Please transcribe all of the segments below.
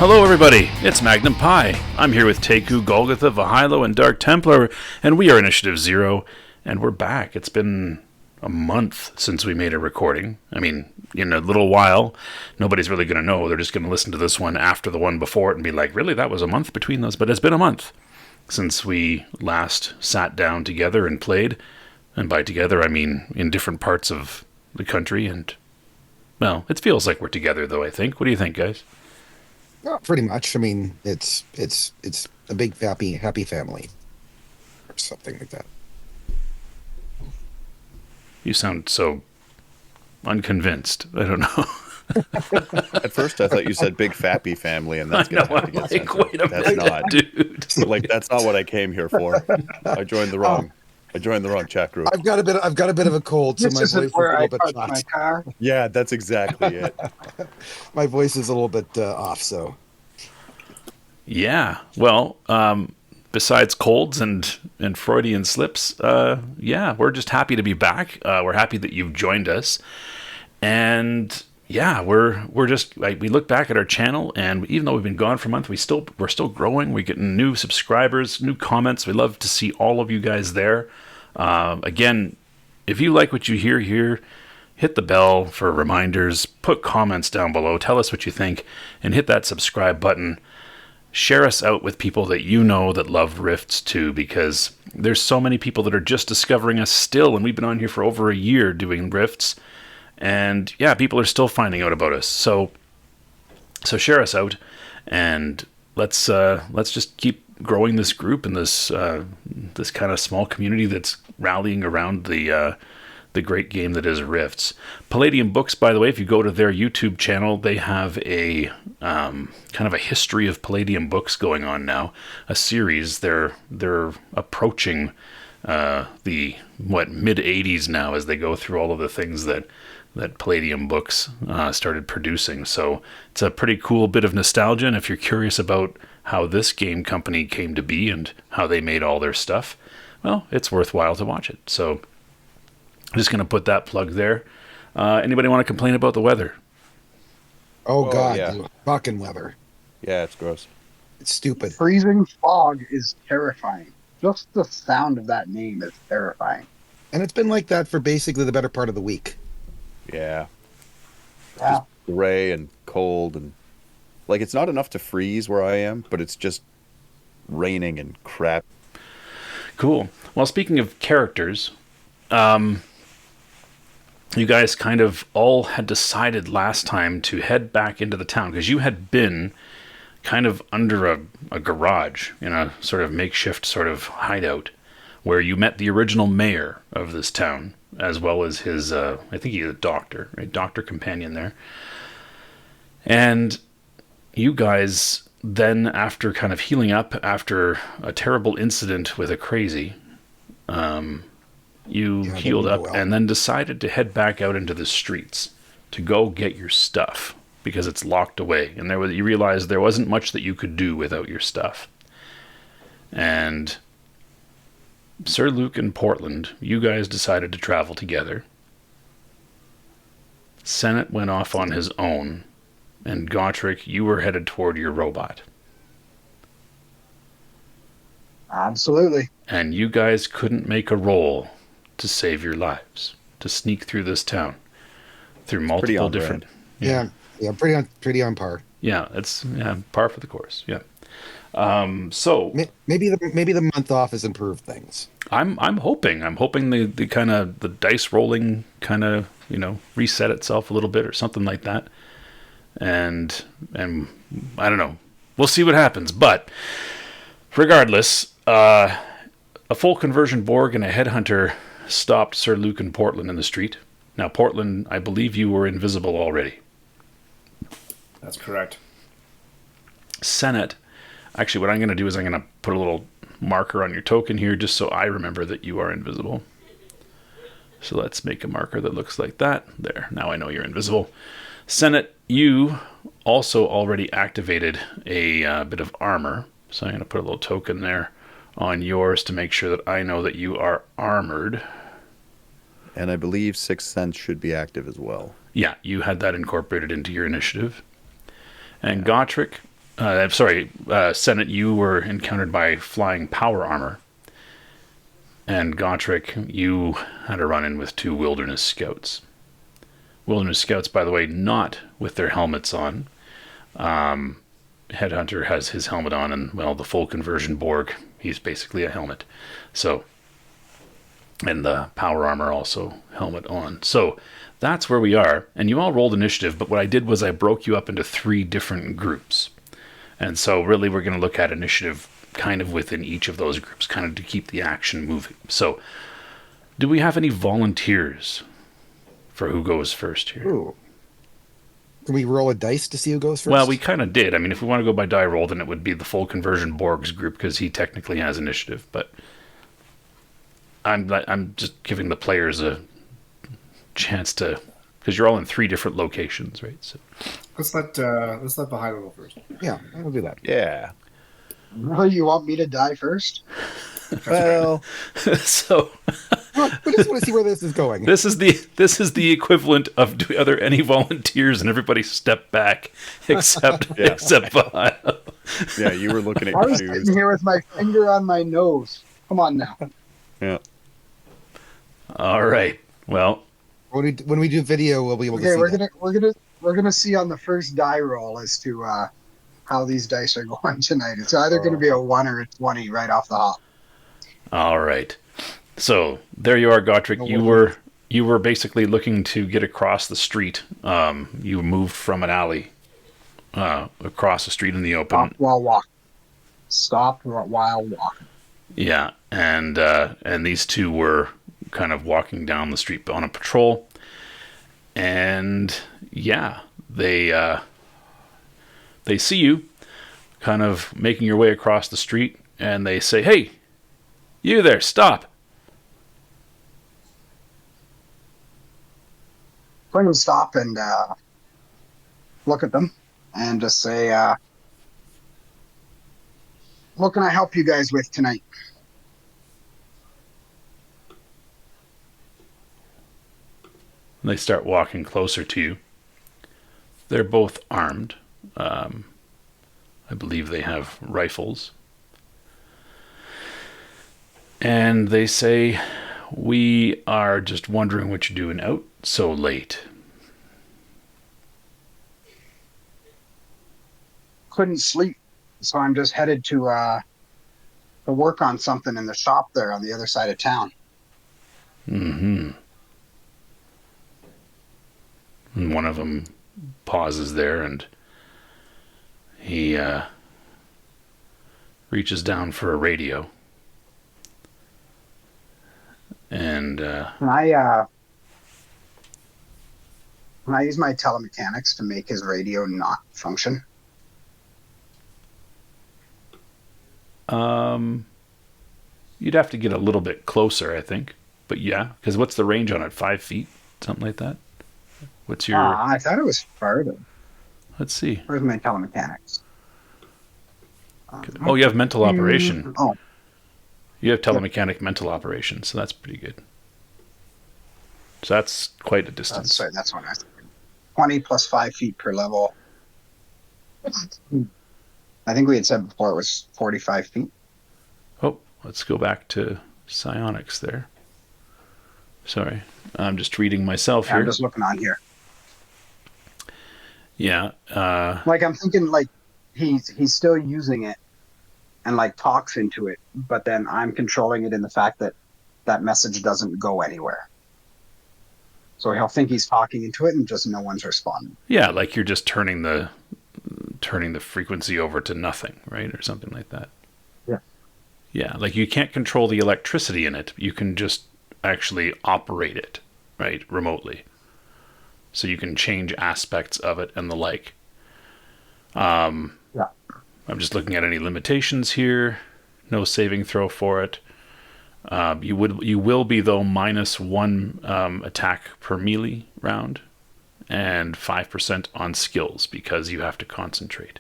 Hello everybody, it's Magnum Pi. I'm here with Teku, Golgotha, Vahilo, and Dark Templar, and we are Initiative Zero, and we're back. It's been a month since we made a recording. I mean, in a little while, nobody's really going to know. They're just going to listen to this one after the one before it and be like, really, that was a month between those? But it's been a month since we last sat down together and played. And by together, I mean in different parts of the country. And, well, it feels like we're together, though, I think. What do you think, guys? Well, pretty much. I mean, it's a big happy family, or something like that. You sound so unconvinced. I don't know. At first, I thought you said big fappy family, and that's going to have to get censored. Wait a minute, not, dude. Like that's not what I came here for. I joined the wrong chat group. I've got a bit of a cold, so This my isn't voice is a where I little bit parked my shot. car. Yeah, that's exactly it. My voice is a little bit off, so. Yeah. Well, besides colds and Freudian slips, yeah, we're just happy to be back. We're happy that you've joined us, and yeah, we're just like, we look back at our channel, and even though we've been gone for a month, we're still growing. We're getting new subscribers, new comments. We love to see all of you guys there. Again, if you like what you hear here, hit the bell for reminders, put comments down below, tell us what you think, and hit that subscribe button. Share us out with people that you know that love Rifts too, because there's so many people that are just discovering us still, and we've been on here for over a year doing Rifts, and yeah, people are still finding out about us. So share us out, and let's just keep growing this group and this kind of small community that's rallying around the great game that is Rifts. Palladium Books, by the way, if you go to their YouTube channel, they have a kind of a history of Palladium Books going on now, a series. They're approaching the mid 80s now as they go through all of the things that Palladium Books started producing. So it's a pretty cool bit of nostalgia, and if you're curious about how this game company came to be and how they made all their stuff, well, it's worthwhile to watch it. So I'm just going to put that plug there. Anybody want to complain about the weather? Oh, God, yeah. the fucking weather. Yeah, it's gross. It's stupid. Freezing fog is terrifying. Just the sound of that name is terrifying. And it's been like that for basically the better part of the week. Yeah, Yeah. just gray and cold, and like it's not enough to freeze where I am, but it's just raining and crap. Cool. Well, speaking of characters, you guys kind of all had decided last time to head back into the town, because you had been kind of under a garage in a sort of makeshift sort of hideout where you met the original mayor of this town, as well as his, I think he's a doctor, right? Doctor companion there. And you guys then, after kind of healing up after a terrible incident with a crazy, you healed up and then decided to head back out into the streets to go get your stuff because it's locked away. And you realized there wasn't much that you could do without your stuff. And Sir Luc and Portland, you guys decided to travel together. Senate went off on his own. And Gotrich, you were headed toward your robot. Absolutely. And you guys couldn't make a roll to save your lives, to sneak through this town, through multiple different... Yeah, pretty on par. Yeah, it's par for the course. Yeah. So maybe the month off has improved things. I'm hoping the kind of the dice rolling kind of reset itself a little bit or something like that, and I don't know. We'll see what happens. But regardless, a full conversion Borg and a Headhunter stopped Sir Luc and Portland in the street. Now, Portland, I believe you were invisible already. That's correct. Senate. Actually, what I'm going to do is I'm going to put a little marker on your token here just so I remember that you are invisible. So let's make a marker that looks like that. There, now I know you're invisible. Senate, you also already activated a bit of armor. So I'm going to put a little token there on yours to make sure that I know that you are armored. And I believe Sixth Sense should be active as well. Yeah, you had that incorporated into your initiative. And Gotrich, Senate, you were encountered by flying power armor. And Gotrich, you had a run-in with 2 wilderness scouts. Wilderness scouts, by the way, not with their helmets on. Headhunter has his helmet on, and, well, the full conversion Borg, he's basically a helmet. So, and the power armor also helmet on. So, that's where we are. And you all rolled initiative, but what I did was I broke you up into 3 different groups. And so, really, we're going to look at initiative kind of within each of those groups, kind of to keep the action moving. So, do we have any volunteers for who goes first here? Ooh. Can we roll a dice to see who goes first? Well, we kind of did. I mean, if we want to go by die roll, then it would be the full conversion Borg's group because he technically has initiative. But I'm just giving the players a chance to, because you're all in 3 different locations, right? So Let's let the high level first. Yeah, we'll do that. Yeah. Really, you want me to die first? Well, so Well, we just want to see where this is going. this is the equivalent of are there any volunteers, and everybody step back except Yeah. except Bahia. yeah, you were looking at I was confused. sitting here with my finger on my nose. Come on now. Yeah. All right. Well, When we do video, we'll be able to Okay, see we're gonna see on the first die roll as to how these dice are going tonight. It's either gonna be a 1 or a 20 right off the hop. all right. So there you are, Gotrich. You were basically looking to get across the street. You moved from an alley across the street in the open. Stopped while walking. Stopped while walking. Yeah, and these 2 were kind of walking down the street on a patrol, and yeah, they see you kind of making your way across the street, and they say, "Hey, you there, stop!" So I'm gonna stop and look at them and just say, "What can I help you guys with tonight?" And they start walking closer to you. They're both armed. I believe they have rifles. And they say, "We are just wondering what you're doing out so late." Couldn't sleep, so I'm just headed to work on something in the shop there on the other side of town. Mm-hmm. And one of them pauses there, and he reaches down for a radio. And Can I use my telemechanics to make his radio not function? you'd have to get a little bit closer, I think. But yeah, because what's the range on it? 5 feet, something like that. What's your? I thought it was farther. Let's see. Where's my telemechanics? Oh, you have mental operation. Oh, You have telemechanic mental operation, so that's pretty good. So that's quite a distance. that's what I was thinking. 20 plus 5 feet per level. I think we had said before it was 45 feet. Oh, let's go back to psionics there. Sorry, I'm just reading myself Yeah, here. I'm just looking on here. Yeah. Like I'm thinking like he's still using it and like talks into it, but then I'm controlling it in the fact that that message doesn't go anywhere. So he'll think he's talking into it and just no one's responding. Yeah, like you're just turning the frequency over to nothing, right? Or something like that. Yeah. Yeah, like you can't control the electricity in it. You can just actually operate it, right, remotely. So you can change aspects of it and the like. Yeah. I'm just looking at any limitations here. No saving throw for it. You will be though -1 attack per melee round, and 5% on skills because you have to concentrate.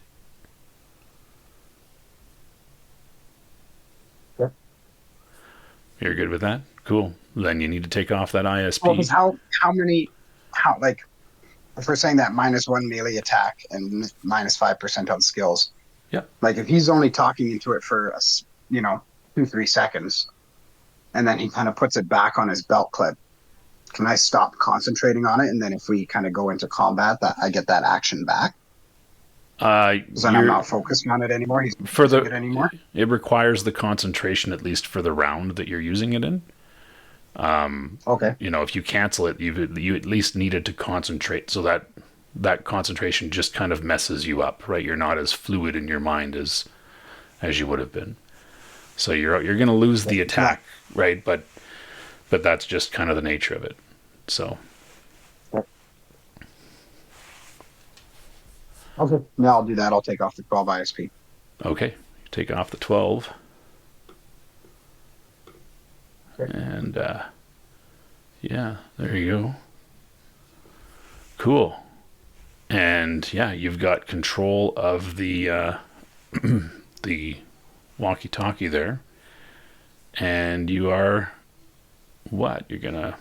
Yep. You're good with that? Cool. Then you need to take off that ISP. Well, like if we're saying that -1 melee attack and -5% on skills, Yeah. Like if he's only talking into it for 2-3 seconds, and then he kind of puts it back on his belt clip. Can I stop concentrating on it? And then if we kind of go into combat, that I get that action back. Because then I'm You're not focused on it anymore. He's not for using the. it anymore. It requires the concentration at least for the round that you're using it in. Okay. If you cancel it, you at least needed to concentrate, so that concentration just kind of messes you up, right? You're not as fluid in your mind as you would have been. So you're going to lose the attack, right? But that's just kind of the nature of it. So. Okay. No, I'll do that. I'll take off the 12 ISP. Okay. You take off the 12. Okay. And, yeah, there you go. Cool. And, yeah, you've got control of the, the walkie-talkie there. And you are... What? You're going to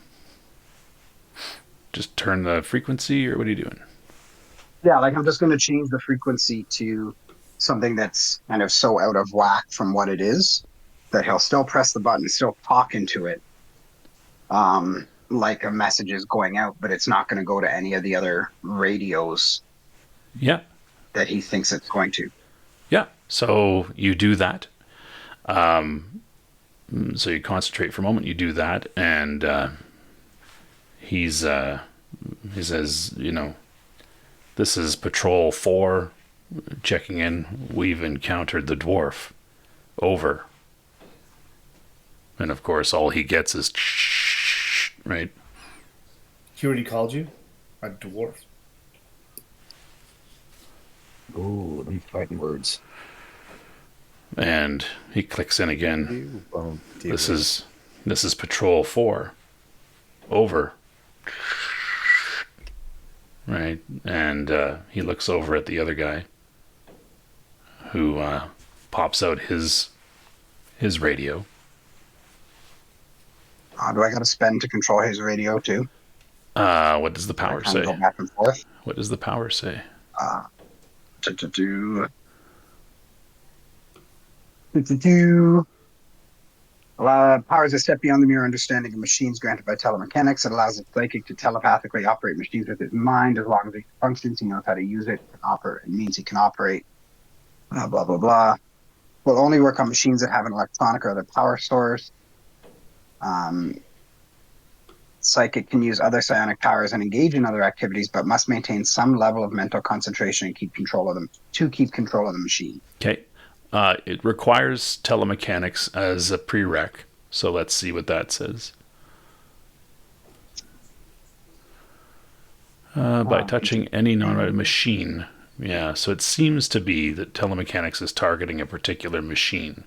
just turn the frequency, or what are you doing? Yeah, like I'm just going to change the frequency to something that's kind of so out of whack from what it is that he'll still press the button, still talk into it, like a message is going out, but it's not going to go to any of the other radios Yeah. that he thinks it's going to. Yeah. So you do that. So you concentrate for a moment, you do that, and he says, this is Patrol 4 checking in. We've encountered the dwarf. Over. And of course, all he gets is right? He already called you a dwarf. Ooh, them fighting words. And he clicks in again. This is Patrol 4. Over. Right? And he looks over at the other guy who pops out his radio. Do I got to spend to control his radio too? What does the power say? Go back and forth. What does the power say? Powers a step beyond the mere understanding of machines granted by telemechanics. It allows the psychic to telepathically operate machines with his mind as long as he functions. He knows how to use it. It means he can operate. Blah, blah, blah, blah. Will only work on machines that have an electronic or other power source. Psychic can use other psionic powers and engage in other activities, but must maintain some level of mental concentration and keep control of them to keep control of the machine. Okay. It requires telemechanics as a prereq, so let's see what that says. By touching any non-rated machine. Yeah, so it seems to be that telemechanics is targeting a particular machine,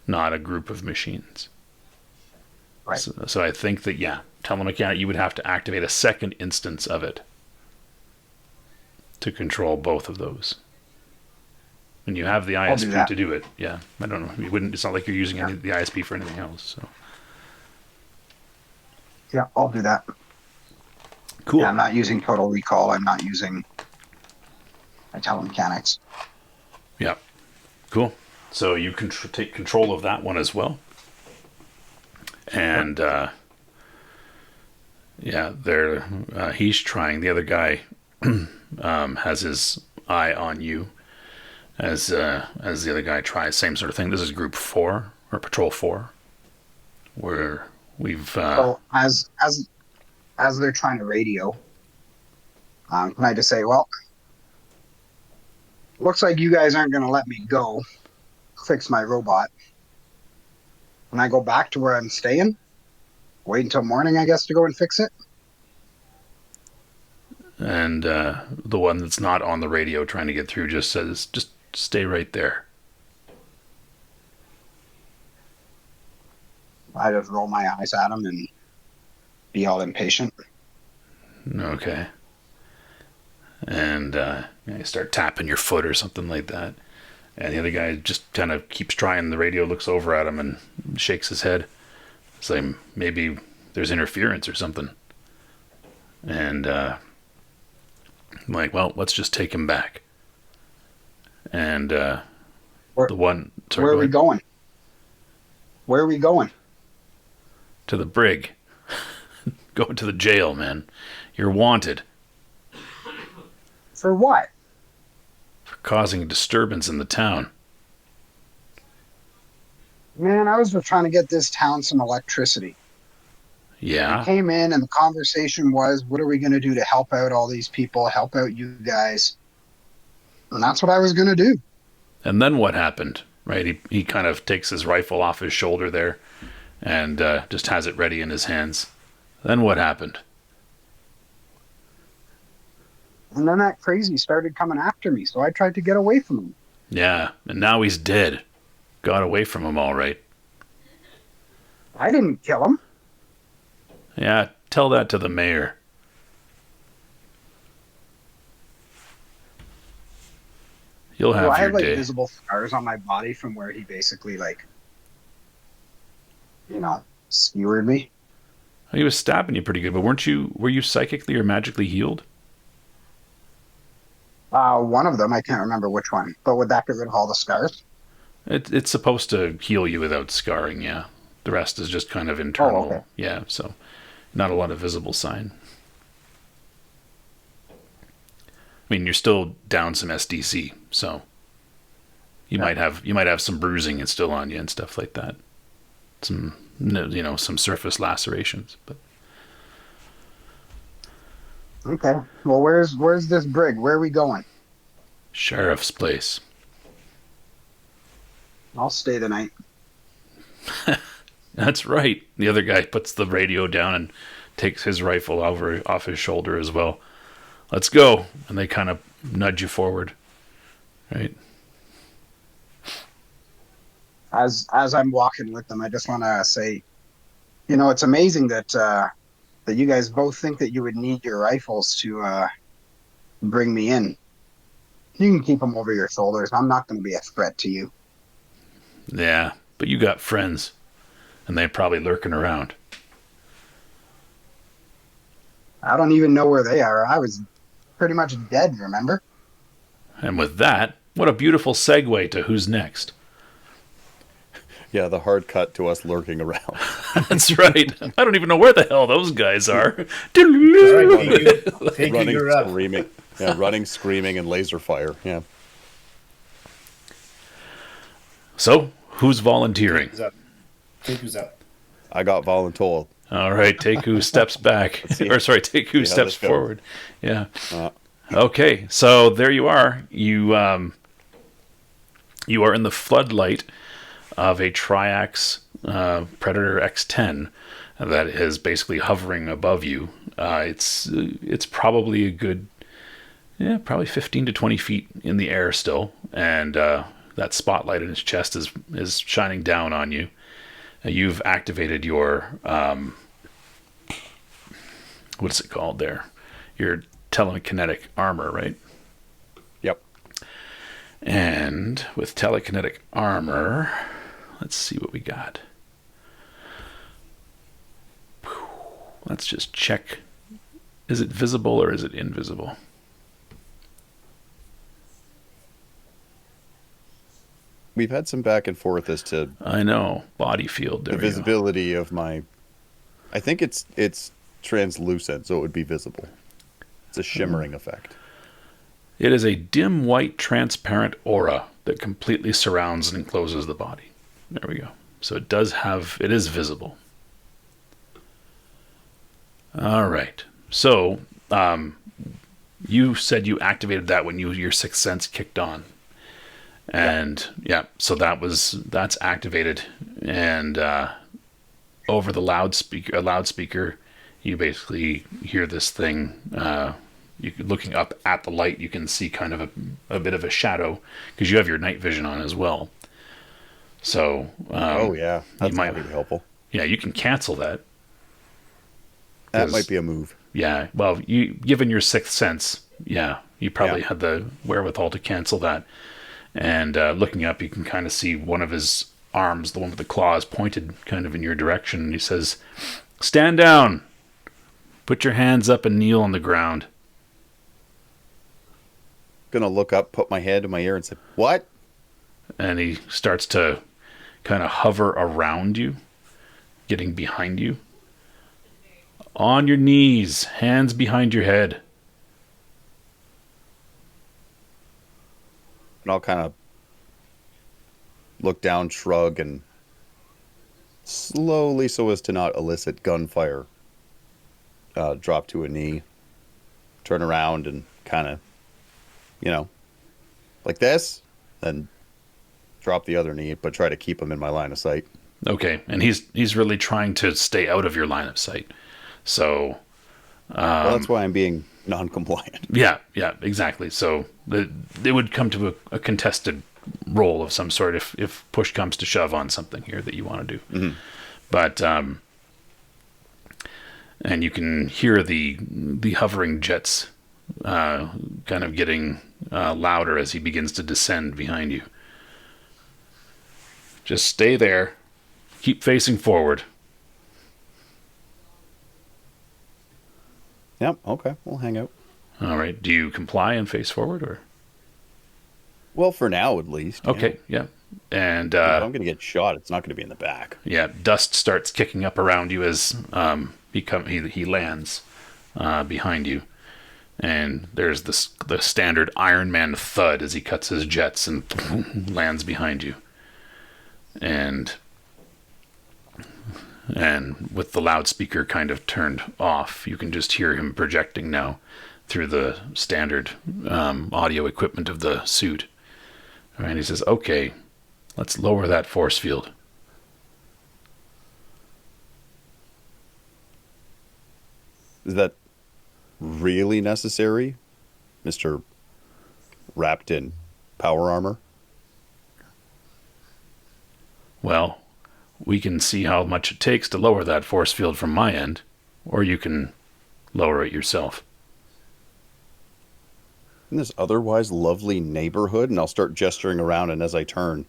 not a group of machines. Right. So I think that, yeah, telemechanic, you would have to activate a second instance of it to control both of those. And you have the ISP to do it. Yeah, I don't know. You wouldn't. It's not like you're using the ISP for anything else. So. Yeah, I'll do that. Cool. Yeah, I'm not using Total Recall. I'm not using telemechanics. Yeah. Cool. So you can take control of that one as well. And he's trying. The other guy has his eye on you. As the other guy tries, same sort of thing. This is Group 4 or Patrol 4, where we've. So as they're trying to radio, can I just say, well, looks like you guys aren't going to let me go fix my robot. Can I go back to where I'm staying? Wait until morning, I guess, to go and fix it. And the one that's not on the radio trying to get through just says, just stay right there. I just roll my eyes at him and be all impatient. Okay. And you start tapping your foot or something like that. And the other guy just kind of keeps trying. The radio looks over at him and shakes his head. It's like maybe there's interference or something. And I'm like, well, let's just take him back. and Where, the one. Sorry, where go are we ahead. going? Where are we going? To the brig. Go to the jail, man. You're wanted For what? for causing a disturbance in the town. Man, I was just trying to get this town some electricity. I Yeah, came in and the conversation was, what are we going to do to help out all these people, help out you guys? And that's what I was going to do. and then what happened? Right, he kind of takes his rifle off his shoulder there, and just has it ready in his hands. Then what happened? And then that crazy started coming after me, so I tried to get away from him. Yeah, and now he's dead. Got away from him all right. I didn't kill him. Yeah, tell that to the mayor. You'll So have I your have like day. visible scars on my body from where he basically like, skewered me. He was stabbing you pretty good, but were you psychically or magically healed? One of them, I can't remember which one, but would that get rid of all the scars? It's supposed to heal you without scarring, yeah. The rest is just kind of internal. Oh, okay. Yeah, so not a lot of visible sign. I mean, you're still down some SDC, so you might have some bruising and still on you and stuff like that. Some some surface lacerations, but Okay. Well, where's this brig? Where are we going? sheriff's place. I'll stay the night. That's right. The other guy puts the radio down and takes his rifle off his shoulder as well. Let's go. And they kind of nudge you forward. Right? As I'm walking with them, I just want to say, it's amazing that that you guys both think that you would need your rifles to bring me in. You can keep them over your shoulders. I'm not going to be a threat to you. Yeah, but you got friends. And they're probably lurking around. I don't even know where they are. I was pretty much dead, remember? And with that, what a beautiful segue to who's next. Yeah, the hard cut to us lurking around. That's right. I don't even know where the hell those guys are. Taking Running, your up. screaming. Yeah, running, screaming, and laser fire. Yeah. So, who's volunteering? Who's up? Take who's up. I got voluntold. All right, Teku steps back. see. Or sorry, Teku how steps this goes. forward. Yeah. Uh, Okay, so there you are. You are in the floodlight of a Triax Predator X10 that is basically hovering above you. It's probably a good, probably 15 to 20 feet in the air still, and that spotlight in its chest is shining down on you. You've activated your what's it called there? Your telekinetic armor, right? yep. And with telekinetic armor, let's see what we got. Let's just check. Is it visible or is it invisible? We've had some back and forth as to I know. Body field. There the we go. visibility of my. I think it's translucent, so it would be visible. It's a shimmering effect. It is a dim white transparent aura that completely surrounds and encloses the body. There we go. So it is visible. All right. So you said you activated that when your sixth sense kicked on. And so that's activated, and over the loudspeaker, you basically hear this thing. Looking up at the light, you can see kind of a bit of a shadow because you have your night vision on as well. So that's might- really helpful. yeah, you can cancel that. That might be a move. Yeah, well, given your sixth sense, you probably had the wherewithal to cancel that. And looking up, you can kind of see one of his arms, the one with the claws, pointed kind of in your direction. And he says, "Stand down. Put your hands up and kneel on the ground." gonna look up, put my head in my ear, and say, "What?" And he starts to kind of hover around you, getting behind you. On your knees, hands behind your head. And I'll kind of look down, shrug, and slowly, so as to not elicit gunfire, drop to a knee, turn around, and kind of, like this, then drop the other knee, but try to keep him in my line of sight. Okay, and he's really trying to stay out of your line of sight. So Well, that's why I'm being non-compliant. yeah, exactly. So it would come to a contested roll of some sort if push comes to shove on something here that you want to do. Mm-hmm. But and you can hear the hovering jets kind of getting louder as he begins to descend behind you. Just stay there. Keep facing forward. Yep, okay, we'll hang out. All right. Do you comply and face forward, or? Well, for now, at least. Okay. Yeah. And If I'm going to get shot, it's not going to be in the back. yeah, dust starts kicking up around you as he lands behind you, and there's the standard Iron Man thud as he cuts his jets and lands behind you, and with the loudspeaker kind of turned off, you can just hear him projecting now through the standard audio equipment of the suit. All right, he says, "Okay, let's lower that force field." Is that really necessary, Mr. Wrapped in power armor? Well, we can see how much it takes to lower that force field from my end, or you can lower it yourself. In this otherwise lovely neighborhood, and I'll start gesturing around, and as I turn,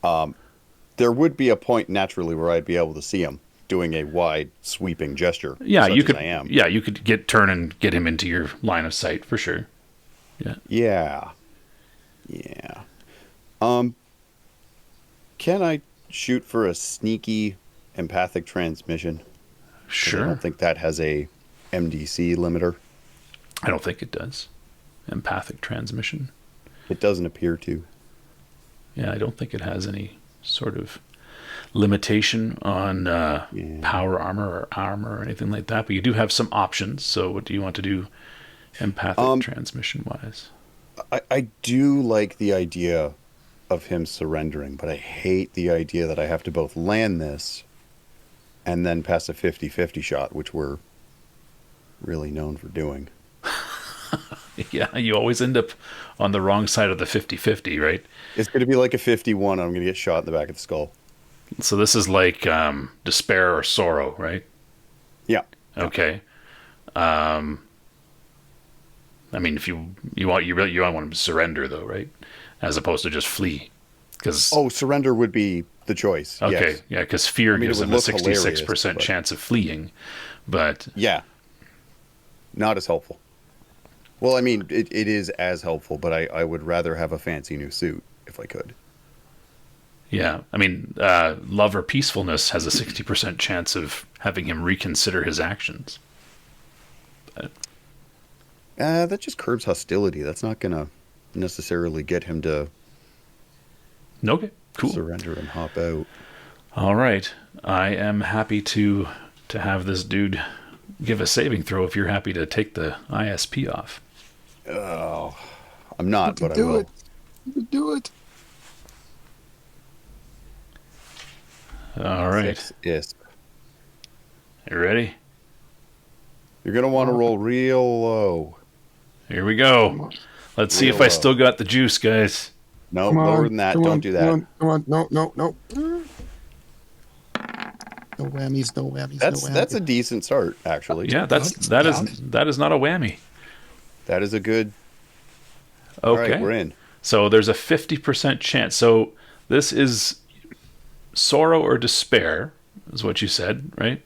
there would be a point naturally where I'd be able to see him doing a wide, sweeping gesture. Yeah, such you as could. I am. Yeah, you could turn and get him into your line of sight for sure. Yeah. Yeah. Can I shoot for a sneaky empathic transmission? 'Cause I Sure. don't think that has a MDC limiter. I don't think it does. Empathic transmission. It doesn't appear to. Yeah, I don't think it has any sort of limitation on power armor or anything like that. But you do have some options. So what do you want to do empathic transmission wise? I do like the idea of him surrendering, but I hate the idea that I have to both land this and then pass a 50-50 shot, which we're really known for doing. Yeah, you always end up on the wrong side of the 50-50, right? It's going to be like a 51. I'm going to get shot in the back of the skull. So this is like despair or sorrow, right? Yeah. Okay. I mean, if you want him to surrender, though, right? As opposed to just flee, because Surrender would be the choice. okay, Yes. yeah, because fear it gives would him a look hilarious, 66% but- chance of fleeing, but Yeah. Not as helpful. Well, I mean, it is as helpful, but I would rather have a fancy new suit if I could. yeah, I mean, love or peacefulness has a 60% chance of having him reconsider his actions. That just curbs hostility. That's not going to necessarily get him to Okay, cool. surrender and hop out. All right, I am happy to have this dude give a saving throw if you're happy to take the ISP off. Oh, I'm not, but I Do will. it. You do it. All right, 6 ISP. you ready? You're going to want to roll real low. Here we go. Let's see Real if I low. still got the juice, guys. No, Come on, lower than that. come Don't on, do come that. on, come on. No. No whammies, no whammies, no whammies. That's a decent start, actually. Yeah, that is not a whammy. That is a good. Okay, All right, we're in. so there's a 50% chance. So this is sorrow or despair, is what you said, right?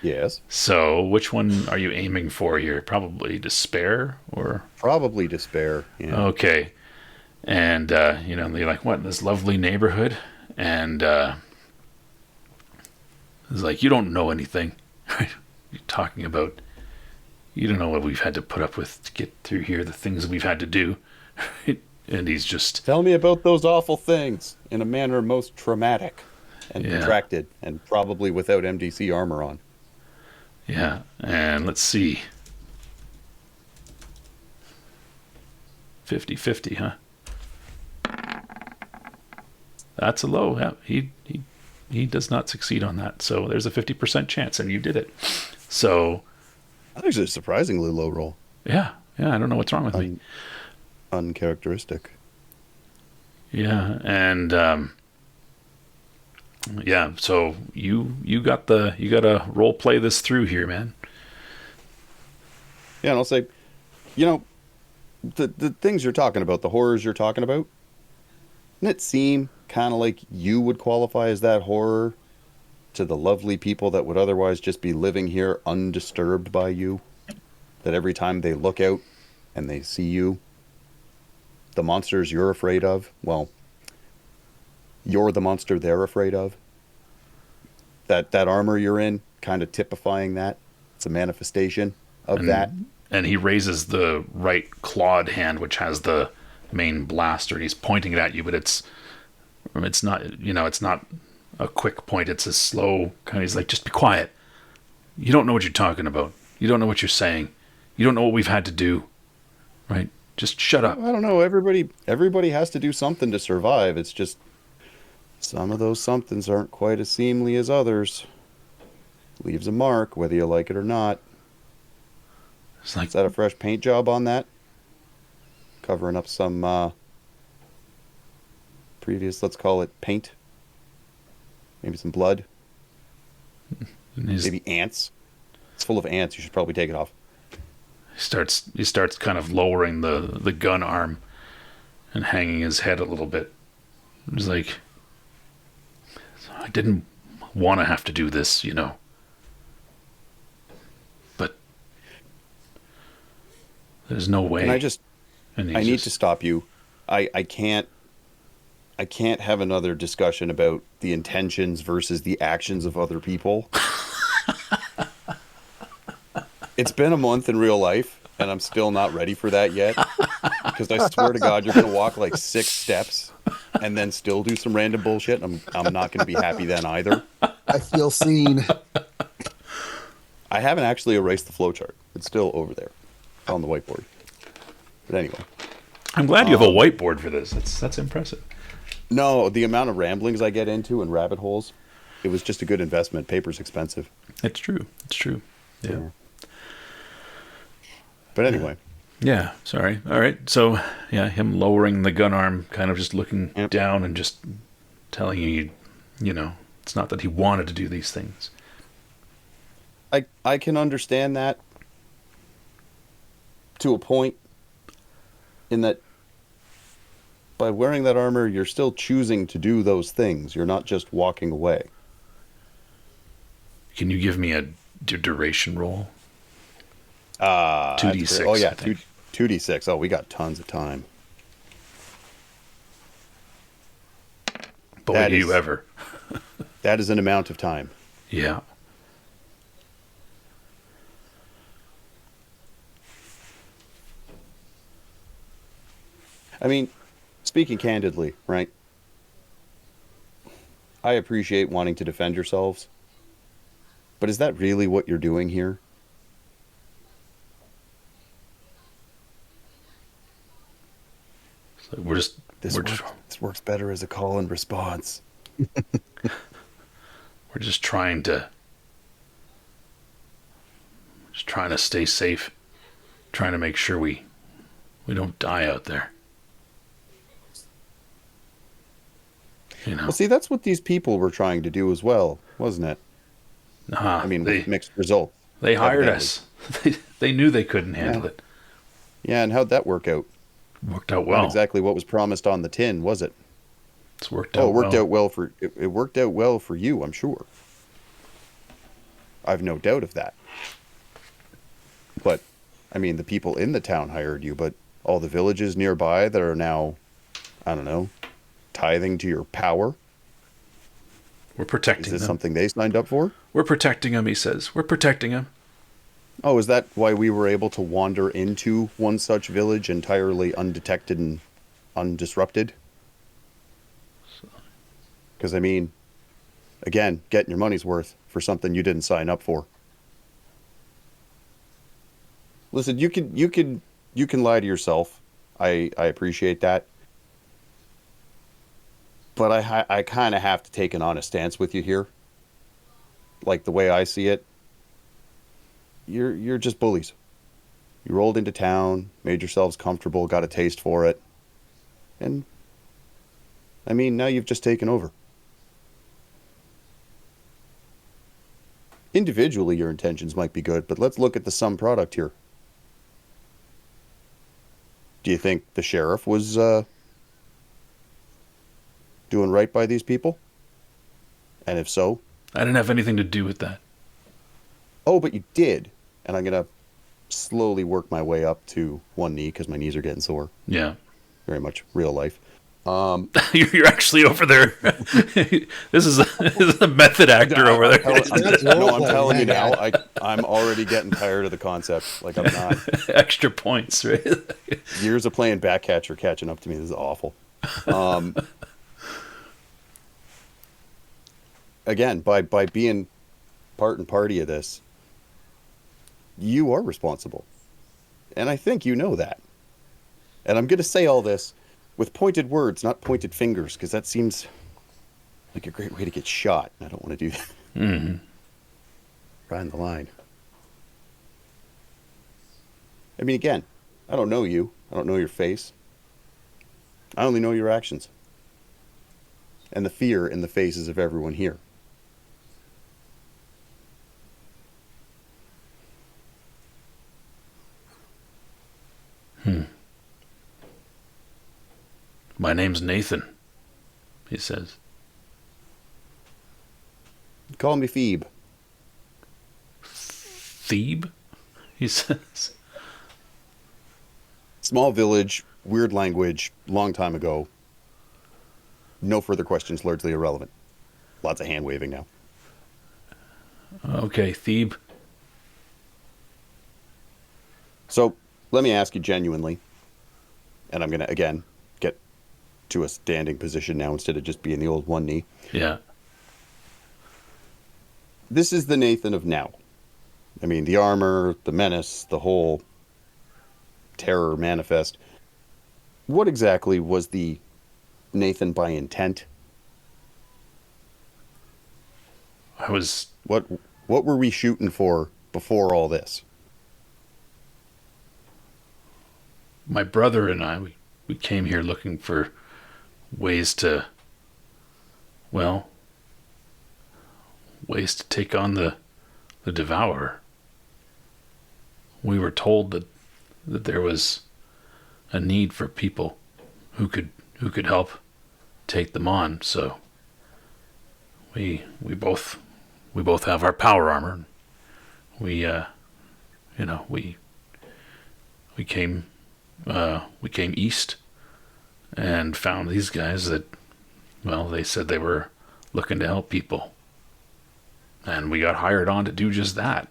Yes. So, which one are you aiming for here? Probably despair, or Probably despair. Yeah. okay. And they're like, "What, this lovely neighborhood?" And it's like, "You don't know anything, right? You're talking about. You don't know what we've had to put up with to get through here. The things we've had to do." And he's just, Tell me about those awful things in a manner most traumatic and Yeah. protracted, and probably without MDC armor on. yeah. And let's see, 50-50, huh? That's a low. Yeah, he does not succeed on that. So there's a 50% chance, and you did it. So That was a surprisingly low roll. yeah, I don't know what's wrong with me. Uncharacteristic. Yeah, and yeah. So you got to role play this through here, man. Yeah, and I'll say, the things you're talking about, the horrors you're talking about, doesn't it seem kind of like you would qualify as that horror to the lovely people that would otherwise just be living here undisturbed by you? That every time they look out and they see you, the monsters you're afraid of, well, you're the monster they're afraid of. That armor you're in, kind of typifying that. It's a manifestation of that. And he raises the right clawed hand, which has the main blaster, and he's pointing it at you, but it's not, it's not a quick point. It's a slow kind of, he's like, just be quiet. You don't know what you're talking about. You don't know what you're saying. You don't know what we've had to do, right? Just shut up. I don't know. Everybody has to do something to survive. It's just some of those somethings aren't quite as seemly as others. Leaves a mark, whether you like it or not. It's like, Is that a fresh paint job on that? Covering up some previous, let's call it paint. Maybe some blood. Maybe ants. It's full of ants. You should probably take it off. He starts kind of lowering the gun arm and hanging his head a little bit. He's like, I didn't want to have to do this, but there's no way. And I need to stop you. I can't have another discussion about the intentions versus the actions of other people. It's been a month in real life, and I'm still not ready for that yet. Because I swear to God, you're going to walk like 6 steps and then still do some random bullshit. I'm not going to be happy then either. I feel seen. I haven't actually erased the flowchart. It's still over there on the whiteboard. But anyway. I'm glad you have a whiteboard for this. That's impressive. No, the amount of ramblings I get into and rabbit holes, it was just a good investment. Paper's expensive. It's true. Yeah. But anyway. Yeah, sorry. All right. So, yeah, him lowering the gun arm, kind of just looking down and just telling you, it's not that he wanted to do these things. I can understand that to a point, in that by wearing that armor, you're still choosing to do those things. You're not just walking away. Can you give me a duration roll? 2d6. Oh, yeah, 2d6. Oh, we got tons of time. Boy, do you ever. That is an amount of time. Yeah. I mean, speaking candidly, right? I appreciate wanting to defend yourselves. But is that really what you're doing here? So we're just This works better as a call and response. We're just trying to stay safe, trying to make sure we don't die out there. Well, see, that's what these people were trying to do as well, wasn't it? I mean, with mixed results. They hired us. They knew they couldn't handle it. Yeah, and how'd that work out? Worked out well. Not exactly what was promised on the tin, was it? It's worked out. It worked out well for you, I'm sure. I've no doubt of that. But, I mean, the people in the town hired you, but all the villages nearby that are now, I don't know, tithing to your power? We're Is protecting this them. something they signed up for? We're protecting him, he says. We're protecting him. Oh, is that why we were able to wander into one such village entirely undetected and undisrupted? Because, I mean, again, getting your money's worth for something you didn't sign up for. Listen, you can lie to yourself. I appreciate that. But I kind of have to take an honest stance with you here. Like the way I see it, you're just bullies. You rolled into town, made yourselves comfortable, got a taste for it. And, I mean, now you've just taken over. Individually, your intentions might be good, but let's look at the sum product here. Do you think the sheriff was doing right by these people? And if so? I didn't have anything to do with that. Oh, but you did. And I'm going to slowly work my way up to one knee because my knees are getting sore. Yeah. Very much real life. You're actually over there. This is a method actor over there. I'm telling you now, I'm already getting tired of the concept. Like, I'm not. Extra points, right? Years of playing backcatcher catching up to me. This is awful. Again, by being part and party of this, you are responsible. And I think you know that. And I'm going to say all this with pointed words, not pointed fingers, because that seems like a great way to get shot. I don't want to do that. Mm-hmm. Riding the line. I mean, again, I don't know you. I don't know your face. I only know your actions. And the fear in the faces of everyone here. My name's Nathan, he says. Call me Phoebe. Thebe, he says. Small village, weird language, long time ago. No further questions, largely irrelevant. Lots of hand waving now. Okay, Thebe. So, let me ask you genuinely, and I'm going to, again, get to a standing position now instead of just being the old one knee. Yeah. This is the Nathan of now. I mean, the armor, the menace, the whole terror manifest. What exactly was the Nathan by intent? I was... What were we shooting for before all this? My brother and I, we came here looking for ways to... Well... ways to take on the Devourer. We were told that there was a need for people who could help take them on. So we both have our power armor. We came east and found these guys that, well, they said they were looking to help people. And we got hired on to do just that.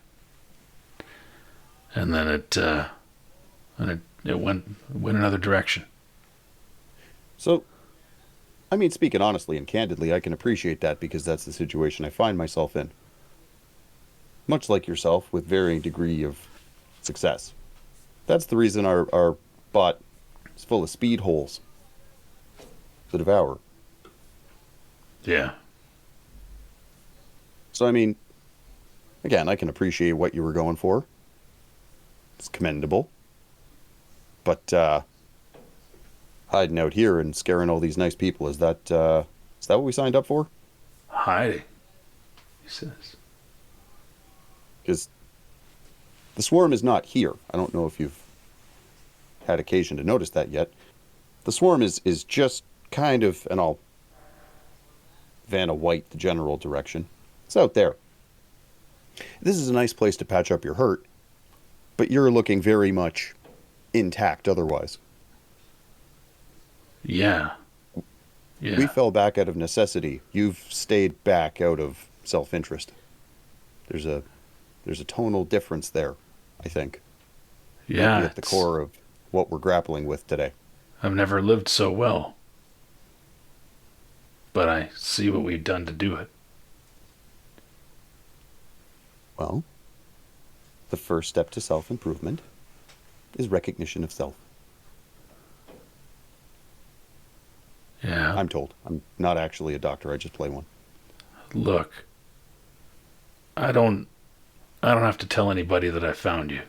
And then it went another direction. So, I mean, speaking honestly and candidly, I can appreciate that because that's the situation I find myself in. Much like yourself, with varying degree of success. That's the reason our bot is full of speed holes. The Devourer. Yeah. So, I mean, again, I can appreciate what you were going for. It's commendable. But hiding out here and scaring all these nice people, is that what we signed up for? Hiding, he says. Because the swarm is not here. I don't know if you've had occasion to notice that yet. The swarm is just kind of, and I'll Vanna White the general direction. It's out there. This is a nice place to patch up your hurt, but you're looking very much intact otherwise. Yeah. Yeah. We fell back out of necessity. You've stayed back out of self-interest. There's a tonal difference there, I think. Yeah. Might be at the core of what we're grappling with today. I've never lived so well. But I see what we've done to do it. Well, the first step to self-improvement is recognition of self. Yeah. I'm told. I'm not actually a doctor. I just play one. Look, I don't have to tell anybody that I found you.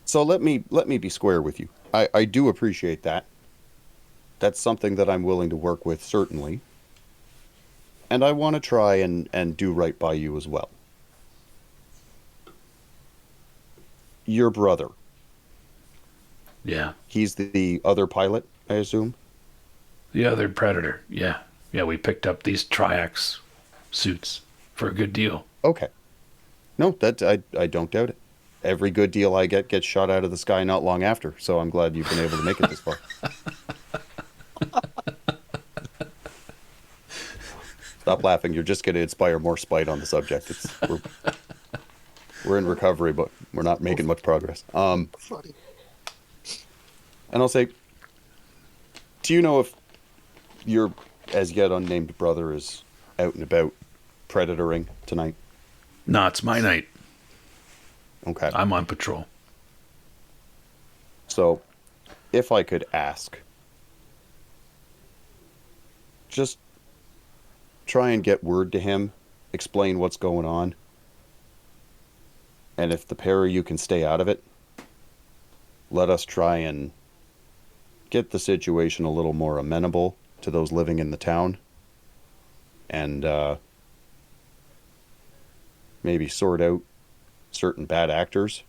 So let me be square with you. I do appreciate that. That's something that I'm willing to work with, certainly. And I want to try and do right by you as well. Your brother. Yeah. He's the other pilot, I assume? The other Predator. Yeah. Yeah, we picked up these Triax suits for a good deal. Okay. No, that I don't doubt it. Every good deal I get gets shot out of the sky not long after, so I'm glad you've been able to make it this far. Stop laughing. You're just going to inspire more spite on the subject. We're in recovery, but we're not making much progress. Funny. And I'll say, do you know if your as yet unnamed brother is out and about predatoring tonight? No, it's my night. Okay. I'm on patrol. So, if I could ask, just try and get word to him, explain what's going on, and if the pair of you can stay out of it, let us try and get the situation a little more amenable to those living in the town, and maybe sort out certain bad actors.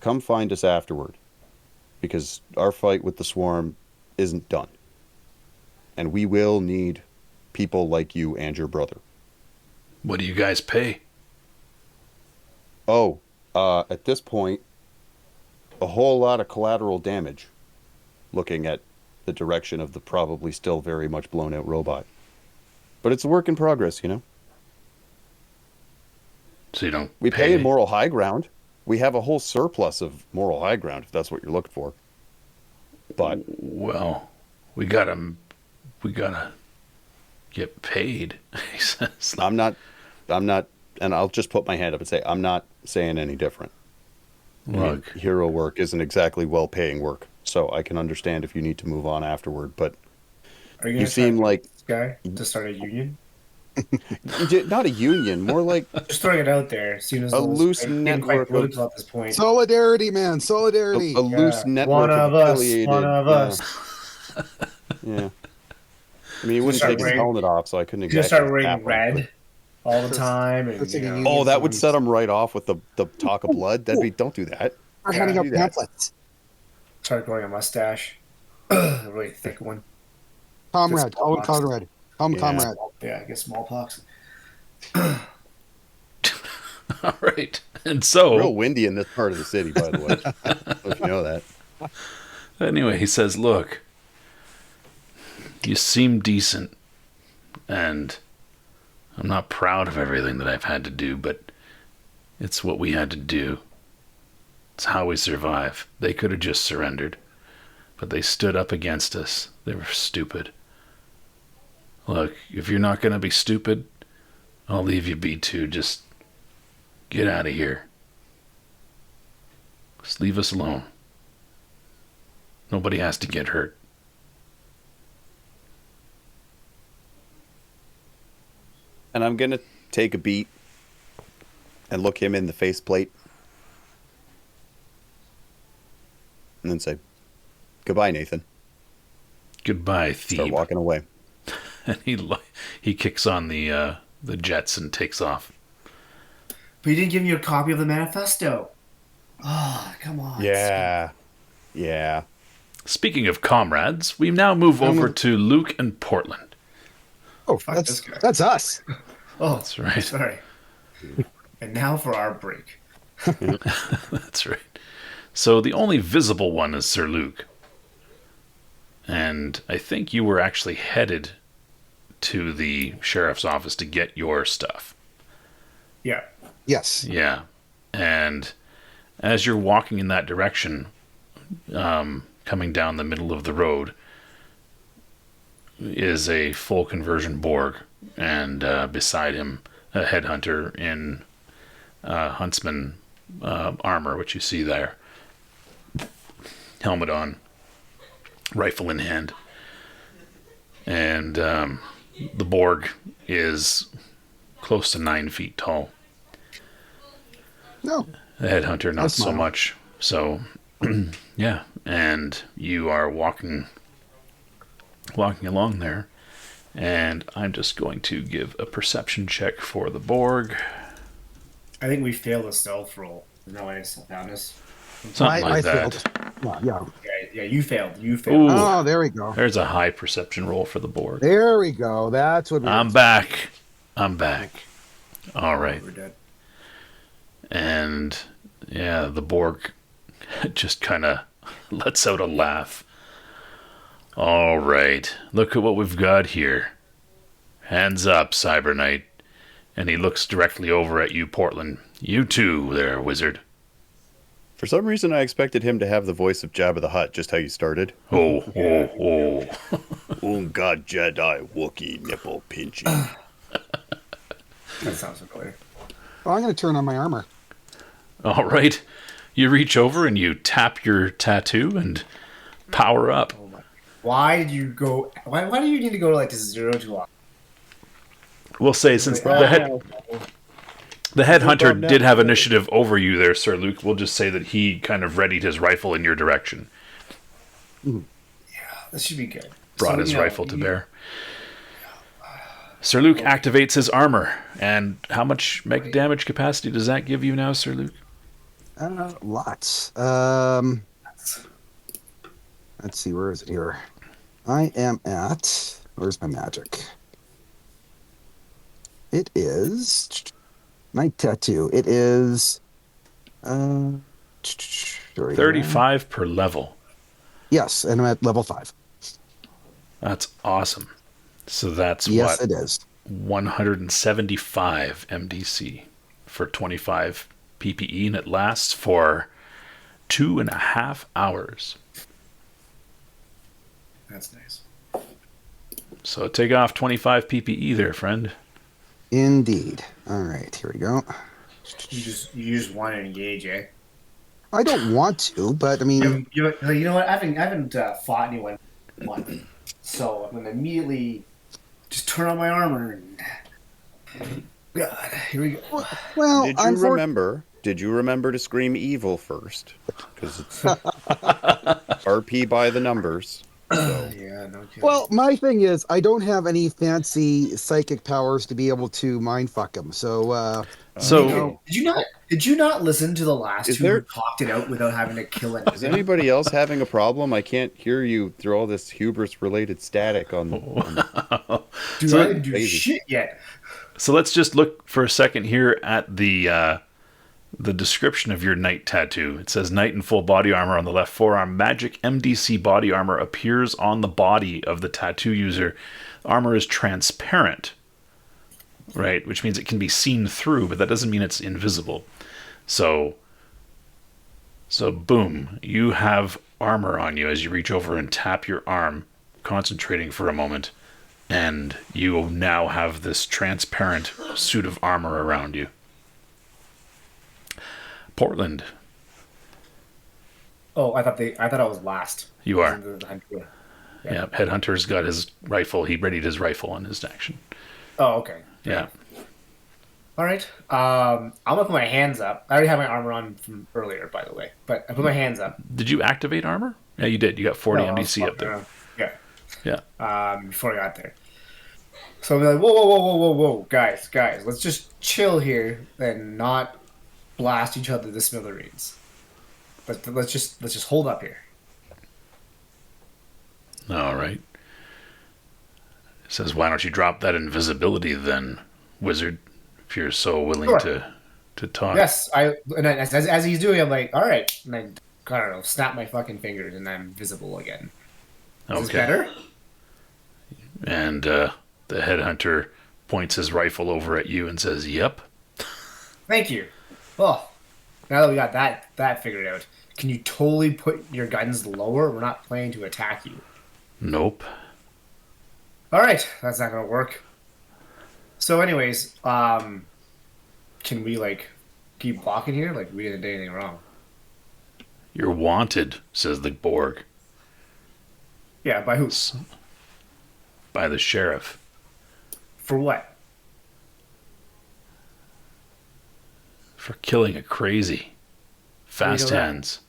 Come find us afterward, because our fight with the swarm isn't done, and we will need people like you and your brother. What do you guys pay? Oh, at this point, a whole lot of collateral damage, looking at the direction of the probably still very much blown out robot. But it's a work in progress, you know? So you don't We pay in moral high ground. We have a whole surplus of moral high ground, if that's what you're looking for. But well, we gotta get paid. He says. I'm not, and I'll just put my hand up and say, I'm not saying any different. Look, Hero work isn't exactly well-paying work, so I can understand if you need to move on afterward. But Are you you seem like this guy to start a union? not a union, more like Just throwing it out there. Seeing as a though loose it's getting network quite political at this point. Solidarity, man. Solidarity. a loose network One of affiliated. us. Yeah. I mean, he wouldn't start take his wearing- helmet off, so I couldn't He's gonna exactly. start wearing tap him, red all the time, and That's you like a know, union. but- Oh, that would set him right off with the talk of blood. Don't do that. We're handing out do that. pamphlets. start growing a mustache, a really thick one. Comrade. Just Call him smallpox. comrade. Call him Yeah. comrade. Yeah, I guess smallpox. all right. And so Real windy in this part of the city, by the way. I don't know if you know that. anyway, he says, "Look, you seem decent, and I'm not proud of everything that I've had to do, but it's what we had to do. It's how we survive. They could have just surrendered, but they stood up against us. They were stupid. Look, if you're not going to be stupid, I'll leave you be too. Just get out of here. Just leave us alone. Nobody has to get hurt." And I'm going to take a beat and look him in the faceplate. And then say, goodbye, Nathan. Goodbye, Start thief. walking away. And he kicks on the jets and takes off. But you didn't give me a copy of the manifesto. Oh, come on. Yeah. Speaking of comrades, we now move over to Luke and Portland. Oh, Fuck this guy. that's us. Oh, That's right. Sorry. And now for our break. That's right. So the only visible one is Sir Luc. And I think you were actually headed to the sheriff's office to get your stuff. Yeah. Yes. Yeah. And as you're walking in that direction, coming down the middle of the road, is a full conversion Borg. And beside him, a headhunter in huntsman armor, which you see there. Helmet on, rifle in hand. And the Borg is close to 9 feet tall. No. The headhunter, not That's so mild. much. So, yeah. And you are walking along there. And I'm just going to give a perception check for the Borg. I think we failed a stealth roll. No way to found us. Something like that. Failed. Yeah. Yeah, you failed. You Ooh. failed. Oh, there we go. There's a high perception roll for the Borg. There we go. That's what I'm back. All right. We're dead. And yeah, the Borg just kind of lets out a laugh. All right, look at what we've got here. Hands up, Cyber Knight. And he looks directly over at you, Portland. You too, there, wizard. For some reason, I expected him to have the voice of Jabba the Hutt, just how you started. Oh. Unga Jedi Wookiee nipple pinching. That sounds familiar. Well, I'm going to turn on my armor. All right. You reach over and you tap your tattoo and power up. Oh my. Why did you go? Why do you need to go to like 0 to 1? We'll say since the headhunter did have initiative over you there, Sir Luc, we'll just say that he kind of readied his rifle in your direction. Yeah, this should be good. Brought his rifle to bear. Sir Luc activates his armor. And how much mega damage capacity does that give you now, Sir Luc? Lots. Let's see, where is it here? I am at... Where's my magic? It is... My tattoo. It is... 35 per level. Yes, and I'm at level 5. That's awesome. So that's Yes, what? it is. 175 MDC for 25 PPE, and it lasts for 2.5 hours. That's nice. So take off 25 PPE there, friend. Indeed. All right, here we go. You just want to engage, eh? I don't want to, but I mean... You know what? I haven't fought anyone. So I'm going to immediately just turn on my armor and... God, here we go. Well, Did you remember to scream evil first? Because it's RP by the numbers. So. Yeah, no kidding. Well, my thing is, I don't have any fancy psychic powers to be able to mindfuck them. So, Did you not listen to the last Is two there- who talked it out without having to kill it? Is anybody else having a problem? I can't hear you through all this hubris-related static on Dude, So I didn't do lazy. shit yet. So let's just look for a second here at the description of your knight tattoo. It says knight in full body armor on the left forearm. Magic MDC body armor appears on the body of the tattoo user. Armor is transparent, right? Which means it can be seen through, but that doesn't mean it's invisible. So boom, you have armor on you as you reach over and tap your arm, concentrating for a moment, and you now have this transparent suit of armor around you. Portland, Oh, I thought I was last. you are. Yeah. Yeah, Headhunter's got his rifle. He readied his rifle on his action. Oh, okay. Yeah. All right. I'm gonna put my hands up. I already have my armor on from earlier, by the way. But I put my hands up. Did you activate armor? Yeah, you did. You got 40 No, I was MDC up fucking there. around. Yeah. Yeah. Before I got there. So I'll be like, whoa, guys, let's just chill here and not blast each other to smithereens. But let's just hold up here. All right. Says, why don't you drop that invisibility then, wizard? If you're so willing Sure. to talk. Yes, as he's doing, I'm like, all right, and I don't know, snap my fucking fingers, and I'm visible again. Is this better? And the headhunter points his rifle over at you and says, "Yep." Thank you. Well, now that we got that figured out, can you totally put your guns lower? We're not planning to attack you. Nope. All right, that's not gonna work. So, anyways, can we like keep blocking here? Like we didn't do anything wrong. You're wanted, says the Borg. Yeah, by who? By the sheriff. For what? For killing a crazy. Fast that? hands.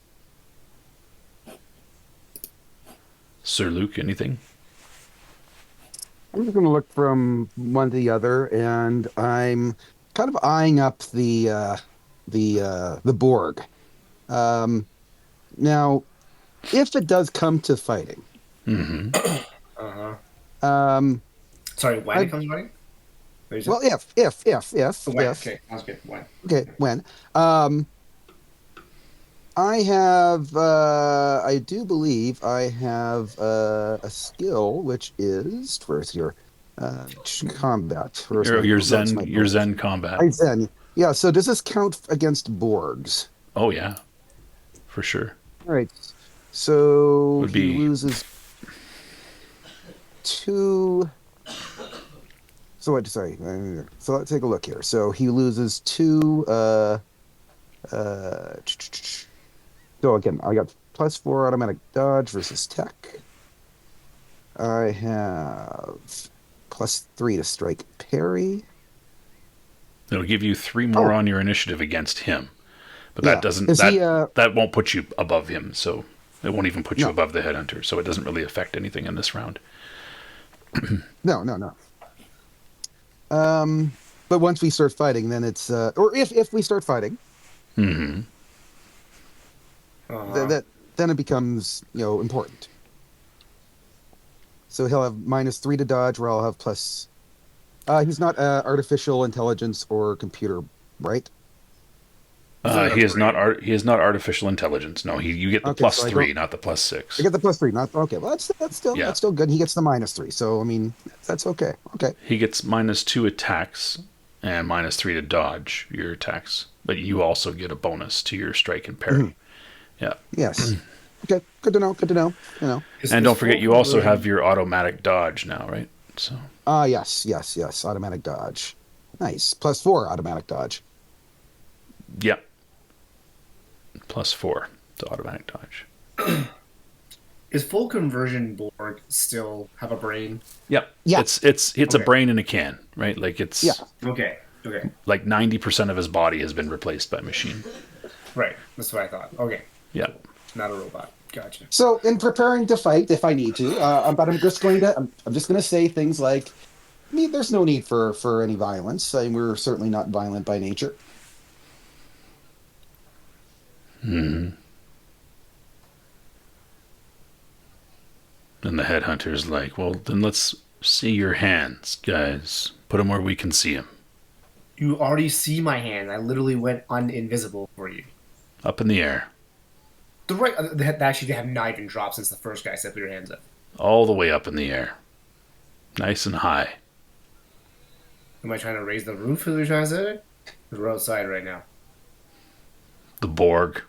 Sir Luc, anything? I'm just going to look from one to the other, and I'm kind of eyeing up the Borg. Now, if it does come to fighting, Sorry, when it comes to fighting? well, if, When? Okay, sounds good. When? okay, when, I have, I do believe I have a skill which is where's your combat. Your Zen combat. I Zen. Yeah. So does this count against Borgs? Oh yeah, for sure. All right. So Would he be- loses 2. So what? Sorry. So let's take a look here. So he loses 2. So again, I got +4 automatic dodge versus tech. I have +3 to strike parry. It'll give you 3 more Oh. on your initiative against him, but Yeah. that doesn't Is he, that won't put you above him. So it won't even put you No. above the headhunter. So it doesn't really affect anything in this round. No. But once we start fighting, then it's or if we start fighting, Mm-hmm. then it becomes important. So he'll have -3 to dodge, where I'll have plus. He's not artificial intelligence or computer, right? He is not artificial intelligence. No, you get the Okay, so I +3, don't- not the +6. I get the +3. Not okay. Well, that's still good. He gets the -3. So I mean, that's okay. Okay. He gets -2 attacks and -3 to dodge your attacks, but you also get a bonus to your strike and parry. Yeah, Yes. Okay. Good to know. Good to know. and don't forget you also have your automatic dodge now, right? So Yes. Automatic dodge. Nice. +4 automatic dodge. yeah, +4 to automatic dodge. Is full conversion Borg still have a brain? Yep. Yeah. It's a Okay. brain in a can, right? Like it's Yeah. Okay. like 90% of his body has been replaced by machine. Right. That's what I thought. Okay. Yeah. Not a robot. Gotcha. So, in preparing to fight, if I need to, but I'm just going to say things like, there's no need for any violence. We're certainly not violent by nature. Hmm. And the headhunter's like, well, then let's see your hands, guys. Put them where we can see them. You already see my hand. I literally went invisible for you. Up in the air. Actually, they have not even dropped since the first guy said put your hands up. All the way up in the air. Nice and high. Am I trying to raise the roof? Is what you're trying to say? We're outside right now. The Borg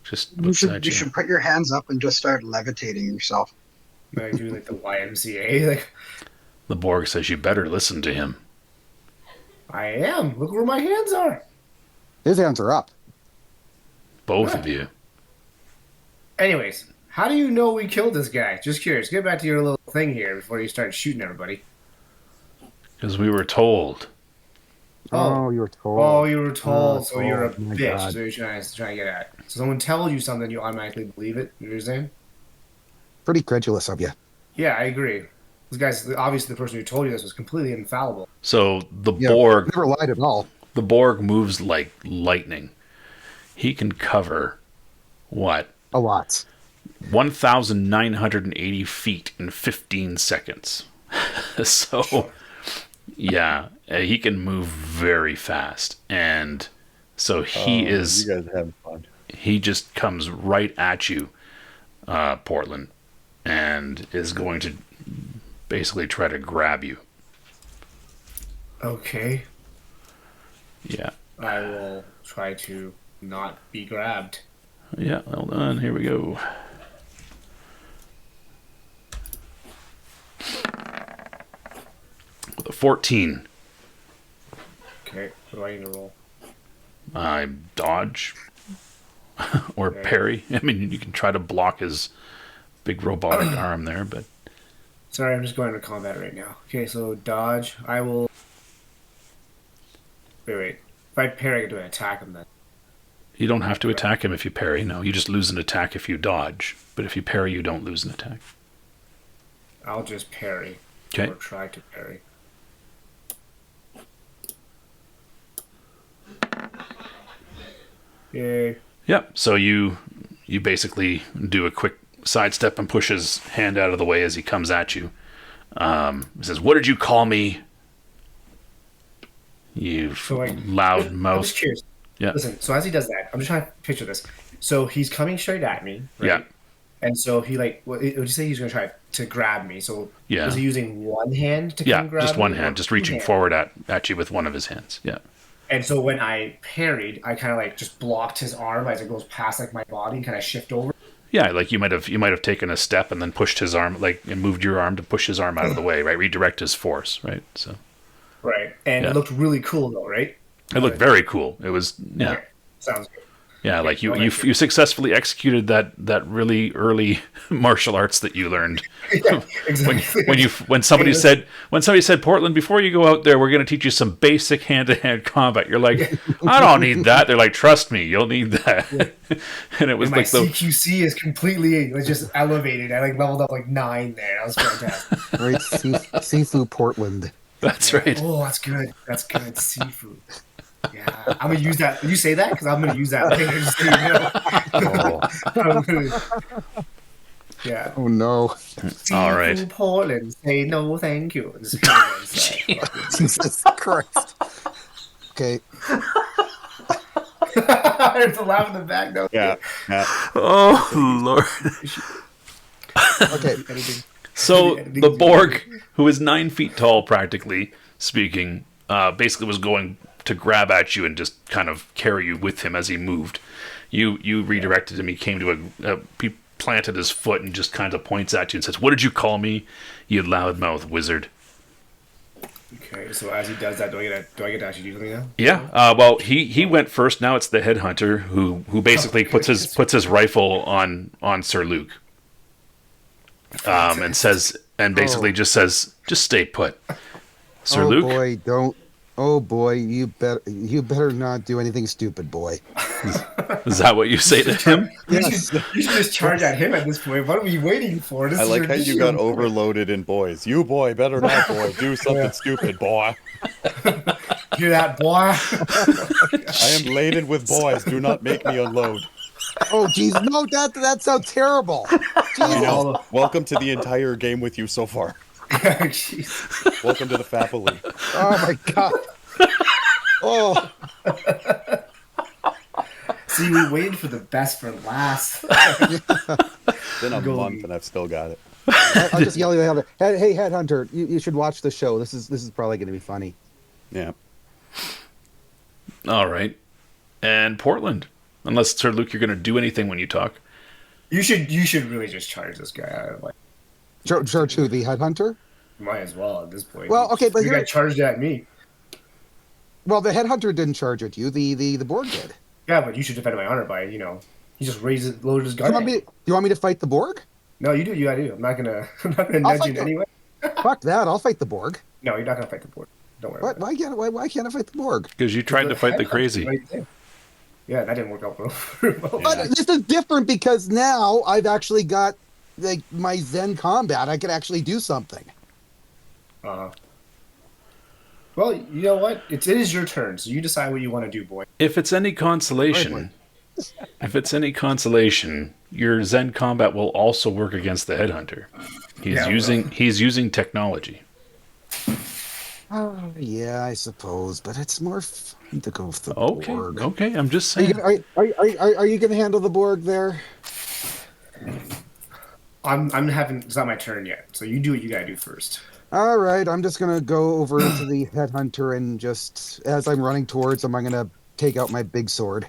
just looks at You you. should put your hands up and just start levitating yourself. Am I doing like the YMCA? Like The Borg says you better listen to him. I am. Look where my hands are. His hands are up. Both of you. Anyways, how do you know we killed this guy? Just curious. Get back to your little thing here before you start shooting everybody. Because we were told. Oh, you were told. Oh, you were told, Oh, so you're a oh my bitch. God. Is what you're trying to get at. So someone tells you something, you automatically believe it. You know what you're saying? Pretty credulous of you. Yeah, I agree. This guy's obviously the person who told you this was completely infallible. So the Yeah, Borg never lied at all. the Borg moves like lightning. He can cover what? A lot. 1,980 feet in 15 seconds. So, yeah, he can move very fast. And so he is... You guys have fun. He just comes right at you, Portland, and is going to basically try to grab you. Okay. Yeah. I will try to not be grabbed. Yeah, hold on. Here we go. With a 14. Okay, what do I need to roll? I dodge or parry. I mean, you can try to block his big robotic arm there, but... Sorry, I'm just going into combat right now. Okay, so dodge. I will... Wait. If I parry, do I attack him then? You don't have to attack him if you parry. No, you just lose an attack if you dodge. But if you parry, you don't lose an attack. I'll just parry. Okay. Or try to parry. Yay. Yep. So you basically do a quick sidestep and push his hand out of the way as he comes at you. He says, "What did you call me? You loud I'm mouth." just curious. Yeah. Listen, so as he does that, I'm just trying to picture this. So he's coming straight at me, right? Yeah. And so he would you say he's going to try to grab me? So Yeah. was he using one hand to Yeah, come grab just one me, hand, or just two reaching hands? forward at you with one of his hands. Yeah. And so when I parried, I kind of like just blocked his arm as it goes past like my body and kind of shift over. Yeah, like you might have taken a step and then pushed his arm, like, and moved your arm to push his arm out of the way, right? Redirect his force, right? So Right. And Yeah. it looked really cool though, right? it looked very cool. It was, yeah. Okay. Sounds good. Yeah, like you I like you successfully executed that really early martial arts that you learned. Yeah, exactly. When somebody said Portland, before you go out there, we're going to teach you some basic hand-to-hand combat. You're like, I don't need that. They're like, trust me, you'll need that. And it was my like the CQC is completely just elevated. I like leveled up like 9 there. That was fantastic. Right, Sifu Portland. that's right. Oh, that's good. That's good. Seafood. Yeah, I'm gonna use that. Did you say that? Because I'm gonna use that later. Just so you know. I'm gonna- yeah. Oh no, All right. Seafood Portland, say no, thank you. Just put it inside. Jesus Christ. Okay, There's a laugh in the back though. Yeah. Oh Lord. okay. So the Borg, who is 9 feet tall, practically speaking, basically was going to grab at you and just kind of carry you with him as he moved. You redirected him. He came to he planted his foot and just kind of points at you and says, "What did you call me, you loudmouth wizard?" Okay, so as he does that, do I get to actually do something now? Yeah. Well, he went first. Now it's the Headhunter who basically puts his rifle on Sir Luc, and basically just says, "Just stay put, Sir Oh Luc." boy, don't. Oh boy, you better not do anything stupid, boy. Is that what you say to him? Yes. You should just charge at him at this point. What are we waiting for? This I is like your how you mission. got overloaded in boys. You boy, better not boy. Do something stupid, boy. Hear that, boy? I am laden with boys. Do not make me unload. Oh geez, no, that sounds terrible. You know, welcome to the entire game with you so far. Jeez. Welcome to the family. Oh my god. Oh, See, we waited for the best for last. It's been a month and I've still got it. I'm just yelling at him. Hey, Headhunter, you should watch the show. This is probably going to be funny. Yeah. All right. And Portland, unless Sir Luc, you're going to do anything when you talk. You should really just charge this guy out. Like, Charge who, the Headhunter? might as well at this point. Well, okay, but you here- got charged at me. Well, the Headhunter didn't charge at you. The Borg did. Yeah, but you should defend my honor by, he just loaded his gun. Do you want me to fight the Borg? No, you do. You gotta do. I'm not gonna nudge fight you in the- any way. Fuck that! I'll fight the Borg. No, you're not gonna fight the board. Don't worry. What? About it. Why can't I fight the Borg? Because you tried to fight the crazy. Yeah, that didn't work out well. But this is different because now I've actually got like my Zen combat. I can actually do something. Well, you know what? It is your turn, so you decide what you want to do, boy. If it's any consolation, your Zen combat will also work against the Headhunter. He's Yeah, using technology. Yeah, I suppose, but it's more fun to go with the Okay, Borg. okay. I'm just Are you saying. gonna are you gonna handle the Borg there? I'm having. It's not my turn yet, so you do what you gotta do first. All right, I'm just gonna go over into the Headhunter and just as I'm running towards him, I'm gonna take out my big sword.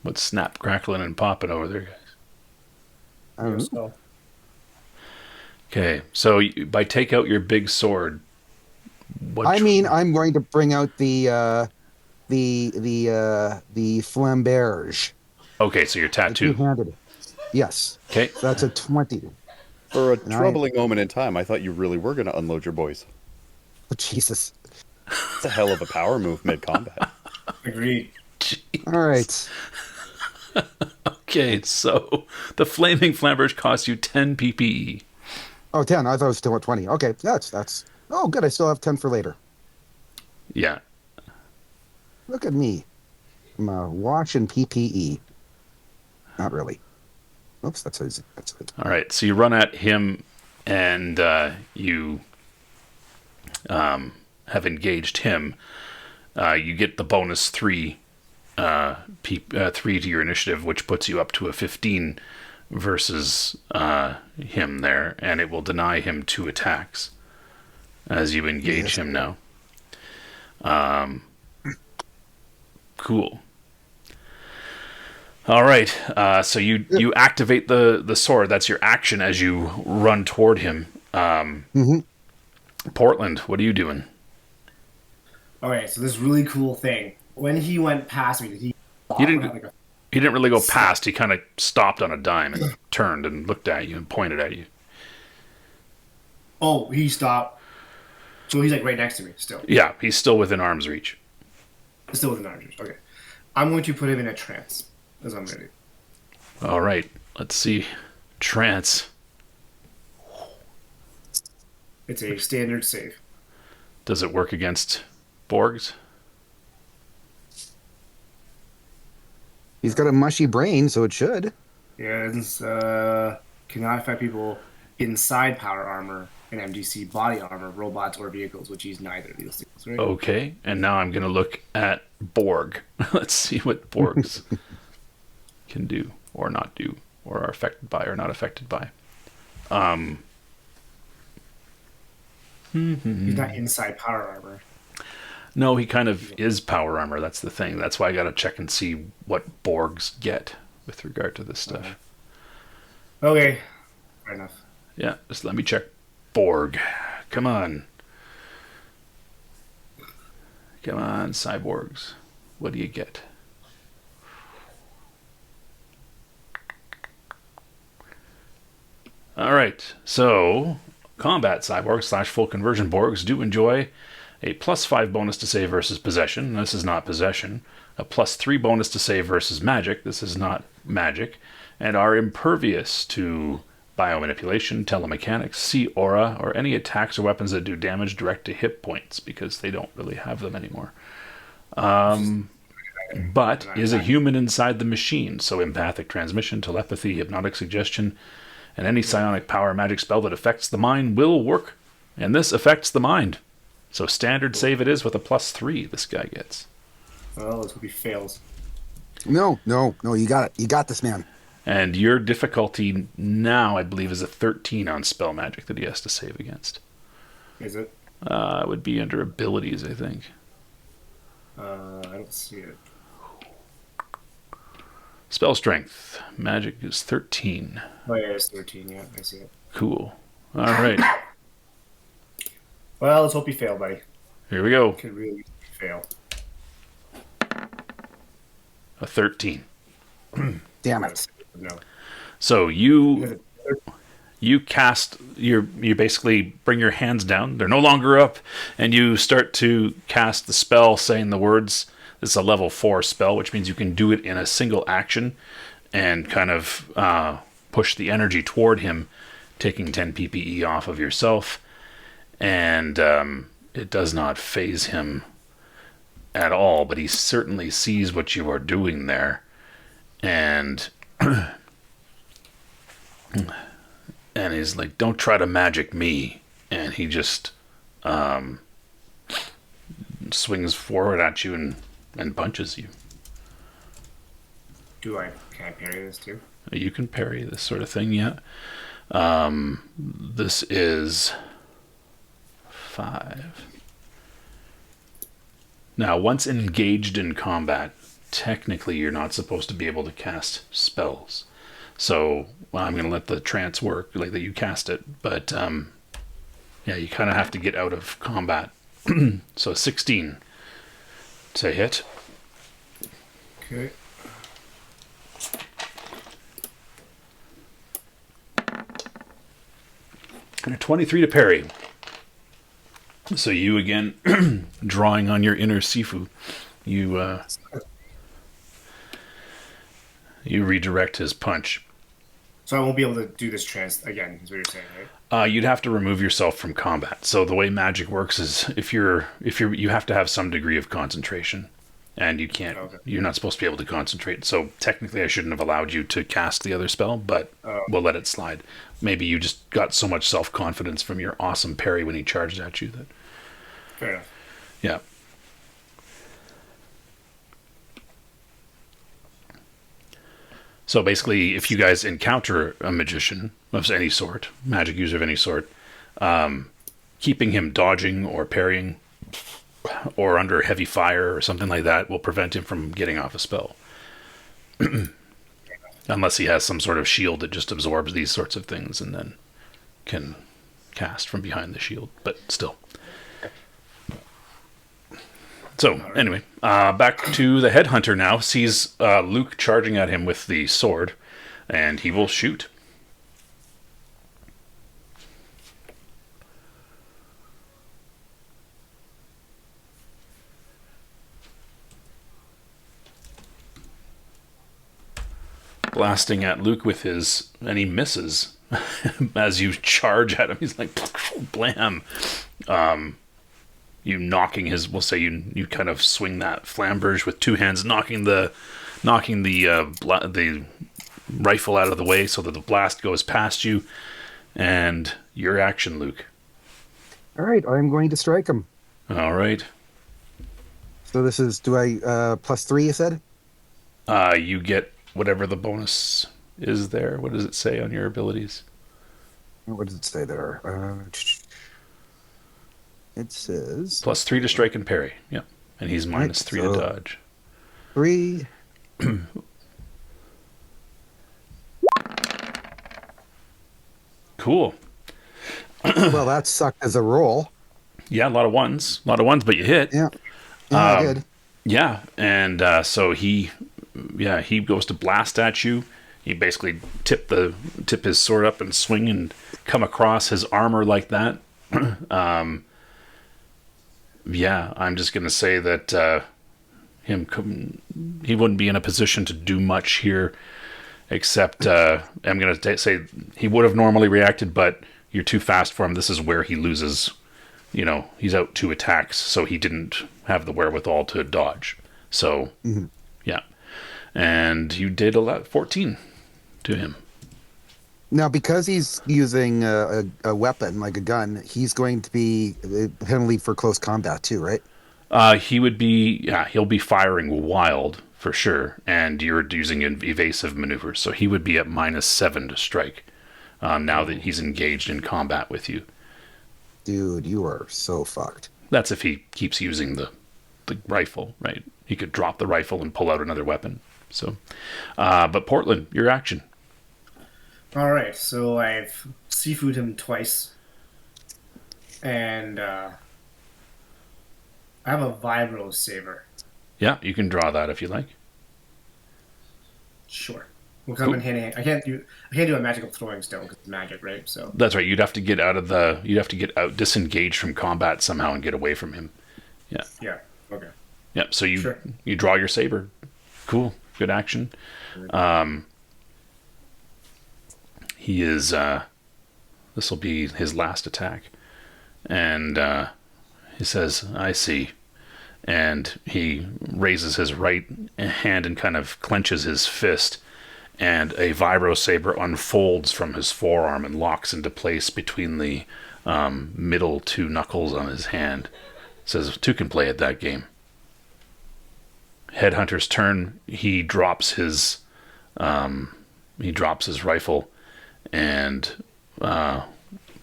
What's snap, crackling, and popping over there, guys? Um, So Okay, so by take out your big sword, what? I mean, I'm going to bring out the flamberge, Okay, so you're the tattooed. two-handed. Yes, Okay, so that's a 20. For a And I, troubling moment in time, I thought you really were going to unload your boys. oh, Jesus. It's a hell of a power move mid combat. agreed. All right. okay. So the flaming flamberge costs you 10 PPE. Oh, 10. I thought it was still at 20. Okay, that's. Oh, good. I still have 10 for later. Yeah. Look at me. I'm watching PPE. Not really. Oops, that's easy. That's it. All right. So you run at him, and you have engaged him. You get the bonus 3 3 to your initiative, which puts you up to a 15 versus him there, and it will deny him 2 attacks as you engage him now. Cool. All right. So you activate the sword. That's your action as you run toward him. Portland, what are you doing? Okay, so this really cool thing. When he went past me, did he? He didn't. Have, like, a, He didn't really go past. He kind of stopped on a dime and turned and looked at you and pointed at you. oh, he stopped. So he's like right next to me still. Yeah, he's still within arm's reach. Still within arms. Okay. I'm going to put him in a trance. As I'm ready. All right. Let's see. Trance. It's a standard save. Does it work against Borgs? He's got a mushy brain, so it should. Yeah, it's cannot affect people inside power armor and MDC body armor, robots or vehicles, which he's neither of these things, right? Okay. And now I'm going to look at Borg. Let's see what Borgs can do or not do or are affected by or not affected by. He's not inside power armor. No, he kind of is power armor. That's the thing. That's why I got to check and see what Borgs get with regard to this stuff. Okay, fair enough. Yeah, just let me check Borg. Come on. Come on, cyborgs. What do you get? All right, so combat cyborgs / full conversion Borgs do enjoy a +5 bonus to save versus possession. This is not possession. A +3 bonus to save versus magic. This is not magic. And are impervious to biomanipulation, telemechanics, see aura, or any attacks or weapons that do damage direct to hit points, because they don't really have them anymore. But is a human inside the machine, so empathic transmission, telepathy, hypnotic suggestion, and any psionic power magic spell that affects the mind will work. And this affects the mind. So standard save it is with a +3 this guy gets. Well, let's hope he fails. No, you got it. You got this, man. And your difficulty now, I believe, is a 13 on spell magic that he has to save against. Is it? It would be under abilities, I think. I don't see it. Spell strength. Magic is 13. Oh yeah, it's 13. Yeah, I see it. Cool. All right. Well, let's hope you fail, buddy. Here we go. Could really fail. A 13. Damn it. No. So you cast you basically bring your hands down. They're no longer up, and you start to cast the spell saying the words. This is a level 4 spell, which means you can do it in a single action and kind of push the energy toward him, taking 10 PPE off of yourself. And it does not phase him at all, but he certainly sees what you are doing there. And and he's like, "Don't try to magic me." And he just swings forward at you and punches you. Can I parry this too? You can parry this sort of thing, yeah. This is 5. Now, once engaged in combat, technically you're not supposed to be able to cast spells. So I'm going to let the trance work, like that you cast it. But yeah, you kind of have to get out of combat. So 16 to hit. Okay. And a 23 to parry. So you again, drawing on your inner Sifu, you redirect his punch. So I won't be able to do this trance again, is what you're saying, right? You'd have to remove yourself from combat. So the way magic works is you have to have some degree of concentration, and you can't. Okay. You're not supposed to be able to concentrate. So technically, I shouldn't have allowed you to cast the other spell, but we'll let it slide. Maybe you just got so much self-confidence from your awesome parry when he charged at you that. Fair enough. Yeah. So basically, if you guys encounter a magician of any sort, magic user of any sort, keeping him dodging or parrying or under heavy fire or something like that will prevent him from getting off a spell. Unless he has some sort of shield that just absorbs these sorts of things and then can cast from behind the shield. But still. So, anyway, back to the Headhunter now. Sees Luc charging at him with the sword, and he will shoot. Blasting at Luc with his... and he misses. As you charge at him, he's like, blam. You knocking his, we'll say you kind of swing that flamberge with two hands, knocking the rifle out of the way so that the blast goes past you, and your action, Luc. All right, I'm going to strike him. All right. So this is, do I +3? You said. You get whatever the bonus is there. What does it say on your abilities? What does it say there? It says +3 to strike and parry. Yep. And he's -3 to dodge. 3. Cool. Well, that sucked as a roll. Yeah, a lot of ones, but you hit. Yeah, I did. Yeah, and so he goes to blast at you. You basically tip his sword up and swing and come across his armor like that. Yeah, I'm just going to say that he wouldn't be in a position to do much here, except I'm going to say he would have normally reacted, but you're too fast for him. This is where he loses. He's out 2 attacks, so he didn't have the wherewithal to dodge. So, yeah. And you did 14 to him. Now, because he's using a weapon, like a gun, he's going to be a penalty for close combat too, right? He'll be firing wild for sure, and you're using evasive maneuvers, so he would be at -7 to strike now that he's engaged in combat with you. Dude, you are so fucked. That's if he keeps using the rifle, right? He could drop the rifle and pull out another weapon. So, but Portland, your action. All right, so I've seafood him twice, and I have a vibro saber. Yeah, you can draw that if you like. Sure, we'll come in hand in hand. I can't do a magical throwing stone because it's magic, right? So that's right. You'd have to get disengage from combat somehow and get away from him. Yeah. Yeah. Okay. Yeah. So you draw your saber. Cool. Good action. He is, this will be his last attack. And he says, I see. And he raises his right hand and kind of clenches his fist. and a vibro saber unfolds from his forearm and locks into place between the middle two knuckles on his hand. It says two can play at that game. Headhunter's turn. He drops his rifle, and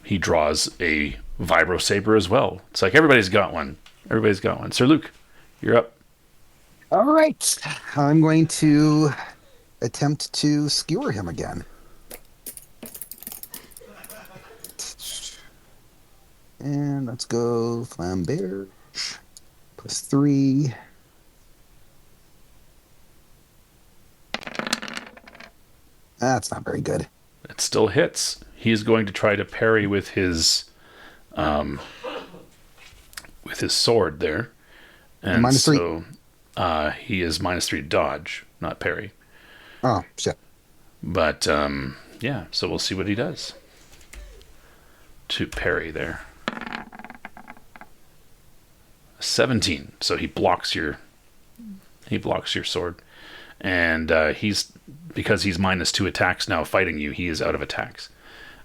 he draws a vibro saber as well. It's like everybody's got one. Everybody's got one. Sir Luc, you're up. All right. I'm going to attempt to skewer him again. And let's go Flamberge. +3. That's not very good. It still hits. He's going to try to parry with his sword there. And -3. so he is -3 dodge, not parry. Oh, shit. But yeah, so we'll see what he does to parry there. 17. So he blocks your sword, and because he's -2 attacks now fighting you, he is out of attacks,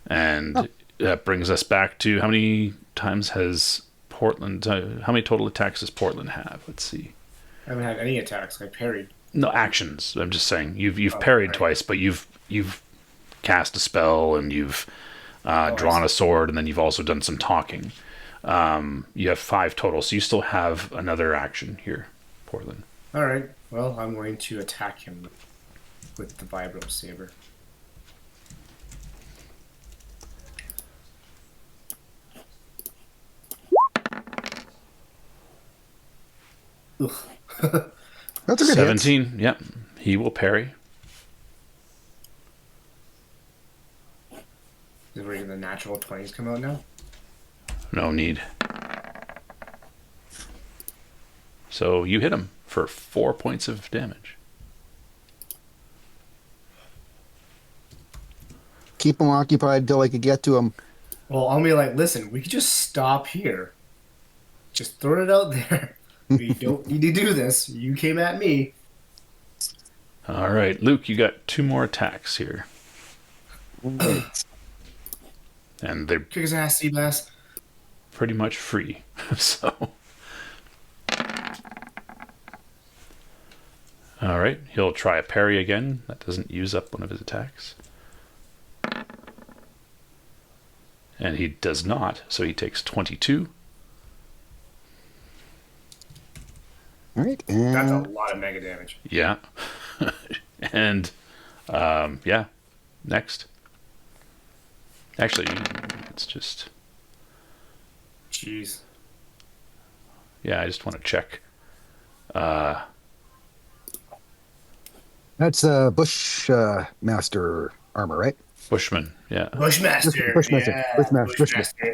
and that brings us back to how many times has Portland? How many total attacks does Portland have? Let's see. I haven't had any attacks. I parried. No actions. I'm just saying you've parried twice, but you've cast a spell and you've drawn a sword, and then you've also done some talking. You have 5 total, so you still have another action here, Portland. All right. Well, I'm going to attack him with the vibro saber. That's a good 17. Hit. Yep, he will parry. Is where the natural 20s come out now? No need. So you hit him for 4 points of damage. Keep him occupied till I could get to him. Well, I'll be like, listen, we could just stop here. Just throw it out there. We don't need to do this. You came at me. All right, Luke, you got 2 more attacks here. And they're Kick his ass, Seabass. pretty much free. So, all right, he'll try a parry again. That doesn't use up one of his attacks. And he does not, so he takes 22. All right. That's a And lot of mega damage. Yeah. And, yeah, next. Actually, it's just... Jeez. Yeah, I just want to check. that's Bush Master armor, right? Bushman, yeah. Bushmaster. Bushmaster. Yeah,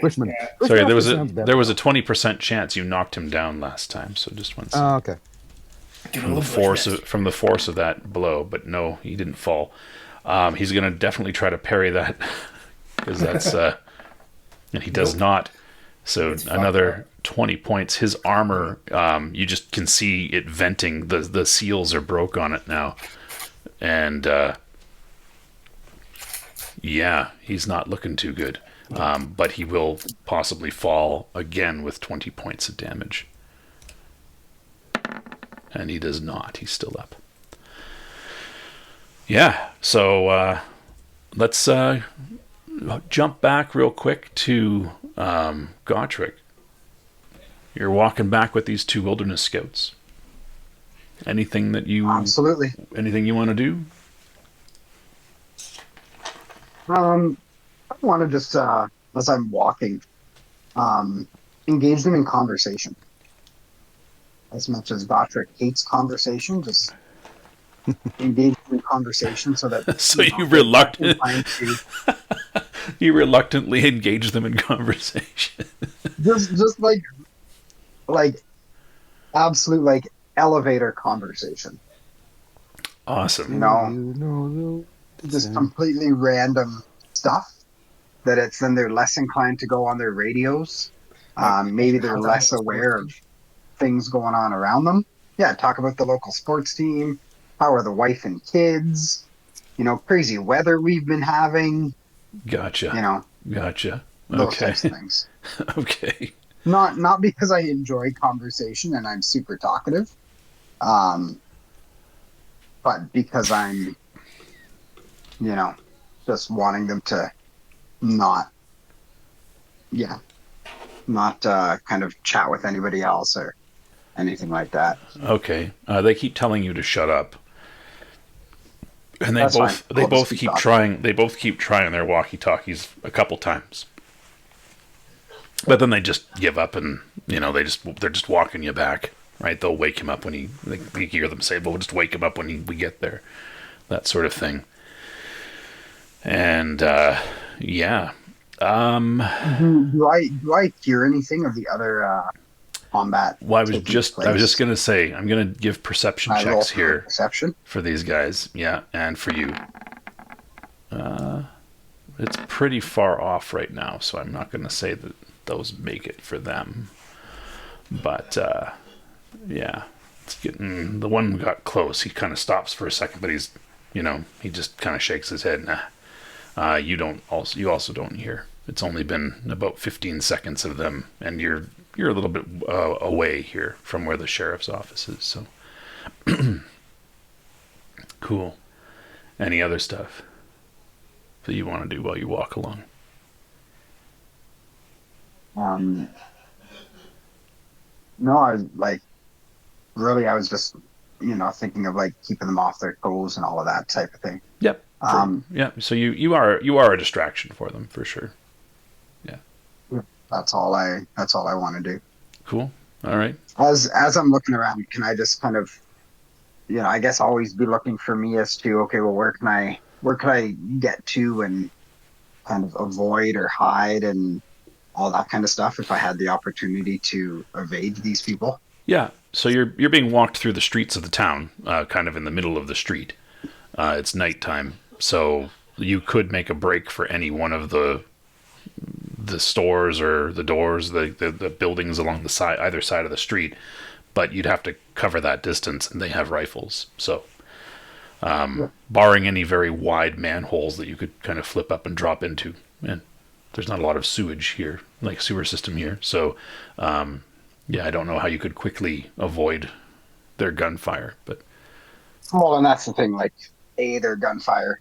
Bushman. Yeah. Sorry, there Bushmaster was a sounds better. 20% chance you knocked him down last time, so just want to see Oh, okay. from the force of that blow, but no, he didn't fall. He's going to definitely try to parry that because that's and he does not. So another 20 points. His armor, you just can see it venting. The seals are broke on it now, and yeah, he's not looking too good. But he will possibly fall again with 20 points of damage. And he does not. He's still up. Yeah, so let's jump back real quick to Gotrich. You're walking back with these 2 wilderness scouts. Anything that you Absolutely. anything you want to do? I want to just, as I'm walking, engage them in conversation. As much as Gotrich hates conversation, just engage them in conversation so that So you reluctantly engage them in conversation. just like absolute like elevator conversation. Awesome. Just completely random stuff that then they're less inclined to go on their radios. Maybe they're less aware of things going on around them. Yeah, talk about the local sports team. How are the wife and kids? crazy weather we've been having, Gotcha. you know, Gotcha. those Okay. types of things. Okay. Not because I enjoy conversation and I'm super talkative, um, but because I'm, you know, just wanting them to not, yeah, not kind of chat with anybody else or anything like that. Okay. They keep telling you to shut up. And That's fine. they I'll just both keep keep talking. trying their walkie-talkies a couple times. But then they just give up and they're just walking you back, right? They'll wake him up when you hear them say, "We'll just wake him up when we get there." That sort of thing. And yeah. Do I hear anything of the other combat Well, taking I was just place? gonna say I'm gonna give perception I roll checks for here perception. for these guys, yeah, and for you. It's pretty far off right now, so I'm not gonna say that those make it for them. But yeah, it's getting the one who got close. He kind of stops for a second, but he just kind of shakes his head. Nah, you also don't hear. It's only been about 15 seconds of them, and you're a little bit away here from where the sheriff's office is. So cool. Any other stuff that you want to do while you walk along? Um, no, I was like, really, I was just, thinking of like keeping them off their toes and all of that type of thing. Yep. Um, Yeah. So you are a distraction for them for sure. Yeah. that's all I want to do. Cool. All right. As I'm looking around, can I just kind of, I guess always be looking for me as to, okay, well, where can I get to and kind of avoid or hide and all that kind of stuff if I had the opportunity to evade these people? Yeah. So you're being walked through the streets of the town, kind of in the middle of the street. It's nighttime, so you could make a break for any one of the stores or the doors, the buildings along the side, either side of the street. But you'd have to cover that distance, and they have rifles. So, Yeah. barring any very wide manholes that you could kind of flip up and drop into, and there's not a lot of sewage here, like sewer system here. So, yeah, I don't know how you could quickly avoid their gunfire, but Well, and that's the thing. Like, A, their gunfire.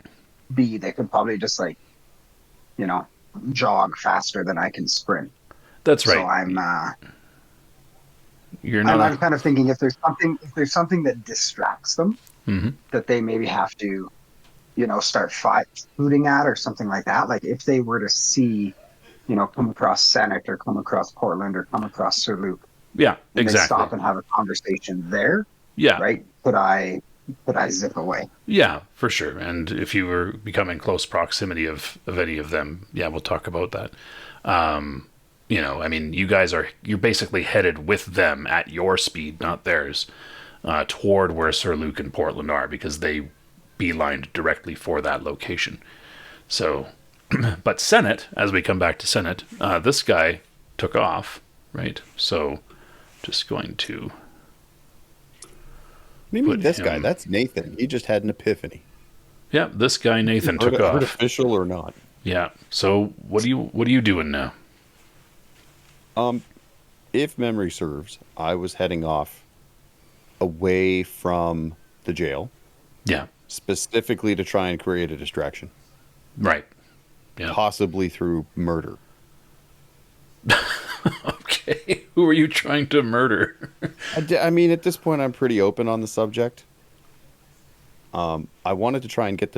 B, they could probably just like, you know, jog faster than I can sprint. that's So right. You're I'm not. kind of thinking if there's something that distracts them Mhm. that they maybe have to, start shooting at or something like that. Like if they were to see, come across Senate or come across Portland or come across Sir Luc Yeah, and they exactly. stop and have a conversation there, Yeah, right? Could I zip away? yeah, for sure. And if you were becoming close proximity of any of them, yeah, we'll talk about that. I mean, you're basically headed with them at your speed, not theirs, toward where Sir Luc and Portland are because they beelined directly for that location. So, but Senate, as we come back to Senate, this guy took off, right? So, just going to What do you mean put this guy? him. That's Nathan. He just had an epiphany. Yeah, this guy Nathan took off. Artificial or not? Yeah. So what are you doing now? If memory serves, I was heading off away from the jail, Yeah. specifically to try and create a distraction, Right. Yeah. possibly through murder. Okay. Who are you trying to murder? I mean, at this point, I'm pretty open on the subject. I wanted to try and get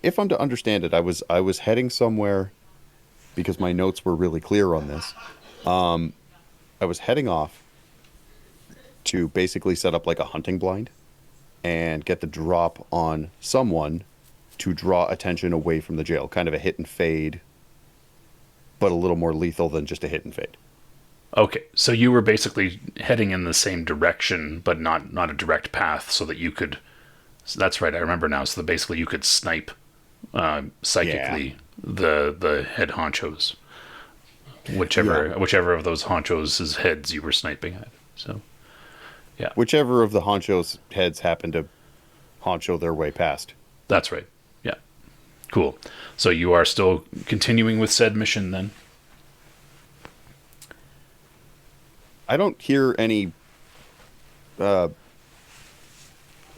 if I'm to understand it, I was heading somewhere because my notes were really clear on this. I was heading off to basically set up like a hunting blind and get the drop on someone to draw attention away from the jail, kind of a hit and fade, but a little more lethal than just a hit and fade. Okay. So you were basically heading in the same direction, but not a direct path, so that you could. So that's right. I remember now. So that basically you could snipe psychically the head honchos, whichever of those honchos' heads you were sniping at. So yeah, Whichever of the honchos' heads happened to honcho their way past. that's right. Yeah. Cool. So you are still continuing with said mission then? I don't hear any, I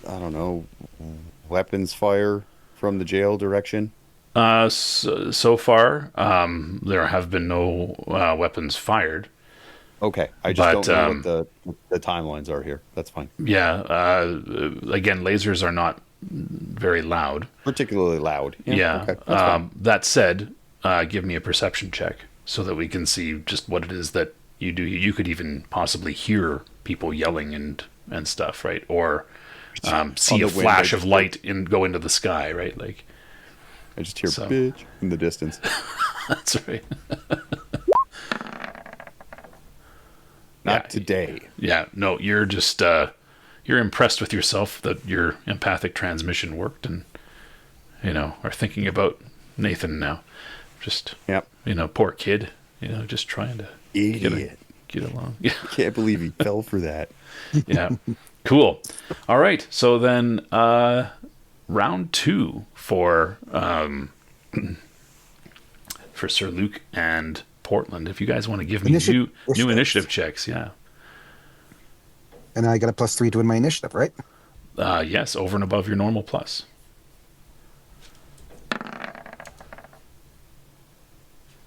don't know, weapons fire from the jail direction. So far, there have been no weapons fired. Okay, I just But, don't know what the timelines are here. That's fine. Yeah. Again, lasers are not very loud. Particularly loud. Yeah. Okay, that's fine. That said, give me a perception check so that we can see just what it is that you do. You could even possibly hear people yelling and stuff, right? Or see a the wind, flash I of just light and go into the sky, right? Like I just hear so. bitch in the distance. That's right. Not today. Yeah, no, you're just you're impressed with yourself that your empathic transmission worked, and are thinking about Nathan now. Just Yep. Poor kid. Just trying to Idiot. get along. Yeah, Can't believe he fell for that. yeah. Cool. All right. So then, round 2 for Sir Luc and Portland. If you guys want to give me new initiative checks, yeah. And I got a +3 to win my initiative, right? Yes, over and above your normal plus.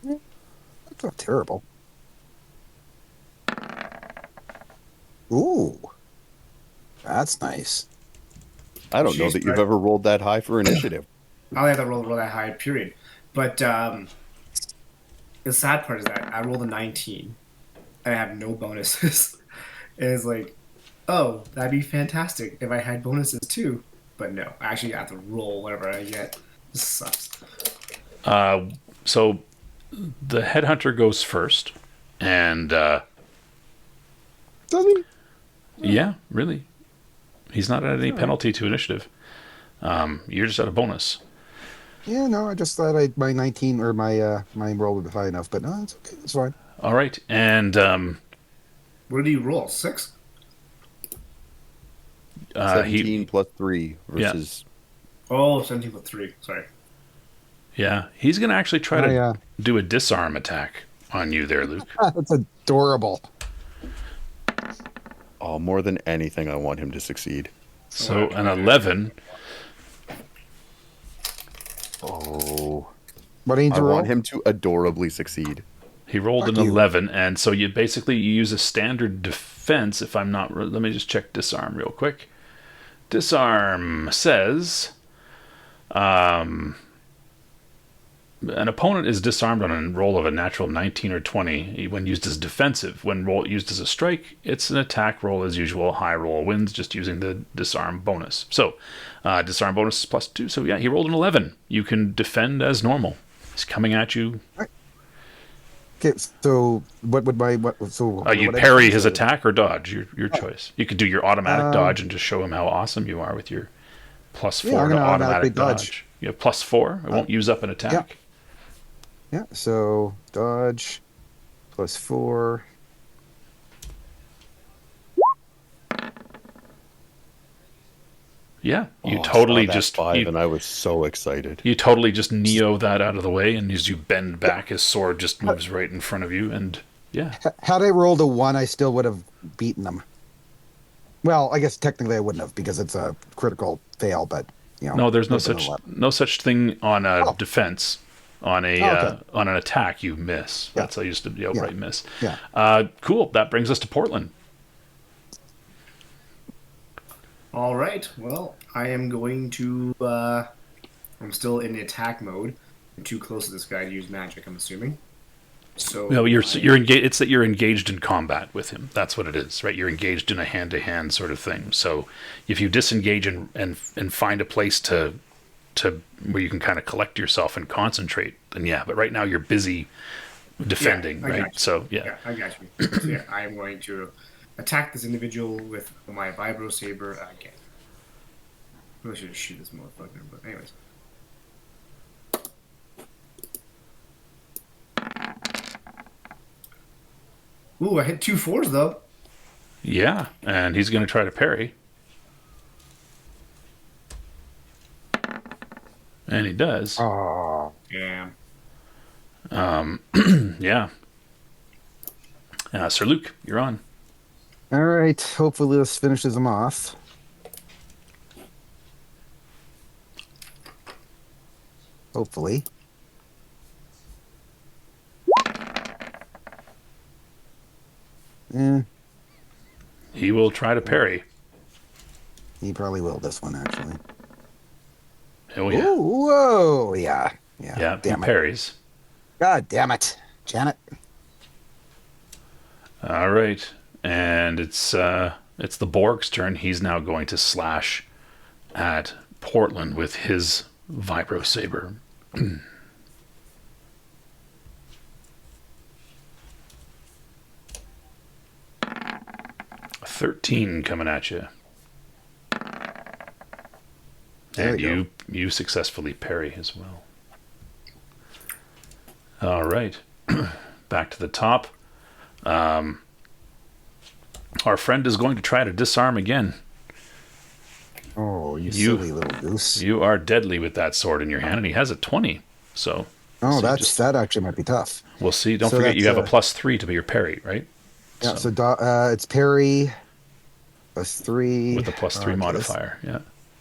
That's not terrible. Ooh. That's nice. I don't know Jeez, that you've Brett. ever rolled that high for initiative. I only have to roll that high, period. But the sad part is that I rolled a 19 and I have no bonuses. And it's like, oh, that'd be fantastic if I had bonuses too. But no, I actually have to roll whatever I get. This sucks. So the Headhunter goes first, and Does he? yeah, really, he's not at any penalty to initiative. You're just at a bonus. Yeah, no, I just thought my 19 or my roll would be high enough, but no, it's okay. It's fine. All right, and What did you roll? 6? 17 plus 3 versus... Oh, 17 with 3. Sorry. he's gonna actually try to Yeah. do a disarm attack on you there, Luke. That's adorable. Oh, more than anything, I want him to succeed. So an 11. Oh. What did I you roll? want him to adorably succeed. He rolled Fuck an you. 11, and so you basically use a standard defense. If I'm not, let me just check disarm real quick. Disarm says, an opponent is disarmed on a roll of a natural 19 or 20 when used as defensive. When used as a strike, it's an attack roll as usual. High roll wins, just using the disarm bonus. So, disarm bonus is +2. So yeah, he rolled an 11. You can defend as normal. He's coming at you. Okay, so what would my You parry his attack or dodge, your choice. You could do your automatic dodge and just show him how awesome you are with your +4 I'm to gonna automatic automatically dodge. dodge. You have +4. It won't use up an attack. Yeah, so dodge +4. Yeah, you Oh, I totally saw that just 5 you, and I was so excited. you totally just Neo that out of the way, and as you bend back, his sword just moves right in front of you, and yeah. Had I rolled a 1, I still would have beaten them. Well, I guess technically I wouldn't have because it's a critical fail, but No, there's no would've been such 11. no such thing on a defense. On a okay. on an attack, you miss. Yeah. That's how you used to the outright miss. Yeah. Cool. That brings us to Portland. All right. Well, I am going to. I'm still in attack mode. I'm too close to this guy to use magic. I'm assuming. So No, you're engaged. It's that you're engaged in combat with him. That's what it is, right? You're engaged in a hand-to-hand sort of thing. So if you disengage and find a place to where you can kind of collect yourself and concentrate, then yeah. But right now you're busy defending, I right? got you. So yeah. I got you. So, yeah, I am going to attack this individual with my vibro saber again. I should shoot this motherfucker, but anyways. Ooh, I hit 2 4s though. Yeah, and he's going to try to parry. And he does. Oh. Yeah. Yeah. Sir Luc, you're on. All right. Hopefully this finishes him off. Hopefully. Eh, He will try to parry. he probably will this one, actually. Oh, yeah. Ooh, whoa. Yeah. Yeah. Yeah, he Damn it. parries. God damn it. Janet. All right. And it's the Borg's turn. He's now going to slash at Portland with his Vibro Saber. 13 coming at you. There And you successfully parry as well. All right. Back to the top. Our friend is going to try to disarm again. Oh, you silly little goose. You are deadly with that sword in your hand, and he has a 20. So Oh, so that actually might be tough. we'll see. Don't So forget you that's, have a +3 to be your parry, right? Yeah, so it's parry +3. With the +3 modifier. Yeah.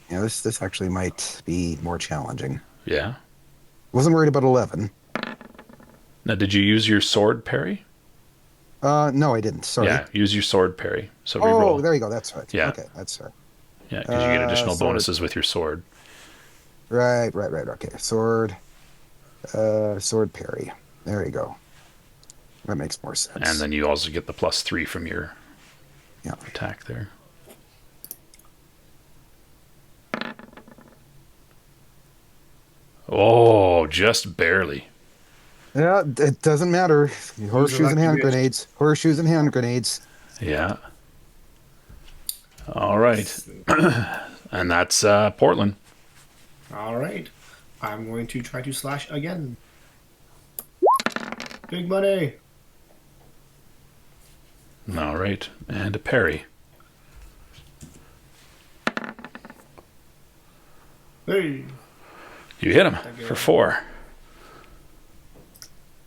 Yeah, this actually might be more challenging. Yeah. Wasn't worried about 11. Now, did you use your sword parry? No, I didn't. Sorry. Yeah, use your sword parry. So Oh, reroll. there you go. That's right. Yeah. Okay, that's right. Yeah, because you get additional sword. bonuses with your sword. Right. Okay, sword parry. There you go. That makes more sense. And then you also get the +3 from your attack there. Oh, just barely. Yeah, it doesn't matter. Horseshoes and hand grenades. Horseshoes and hand grenades. Yeah. All right. And that's Portland. All right. I'm going to try to slash again. Big money. All right. And a parry. Hey. You hit him for 4.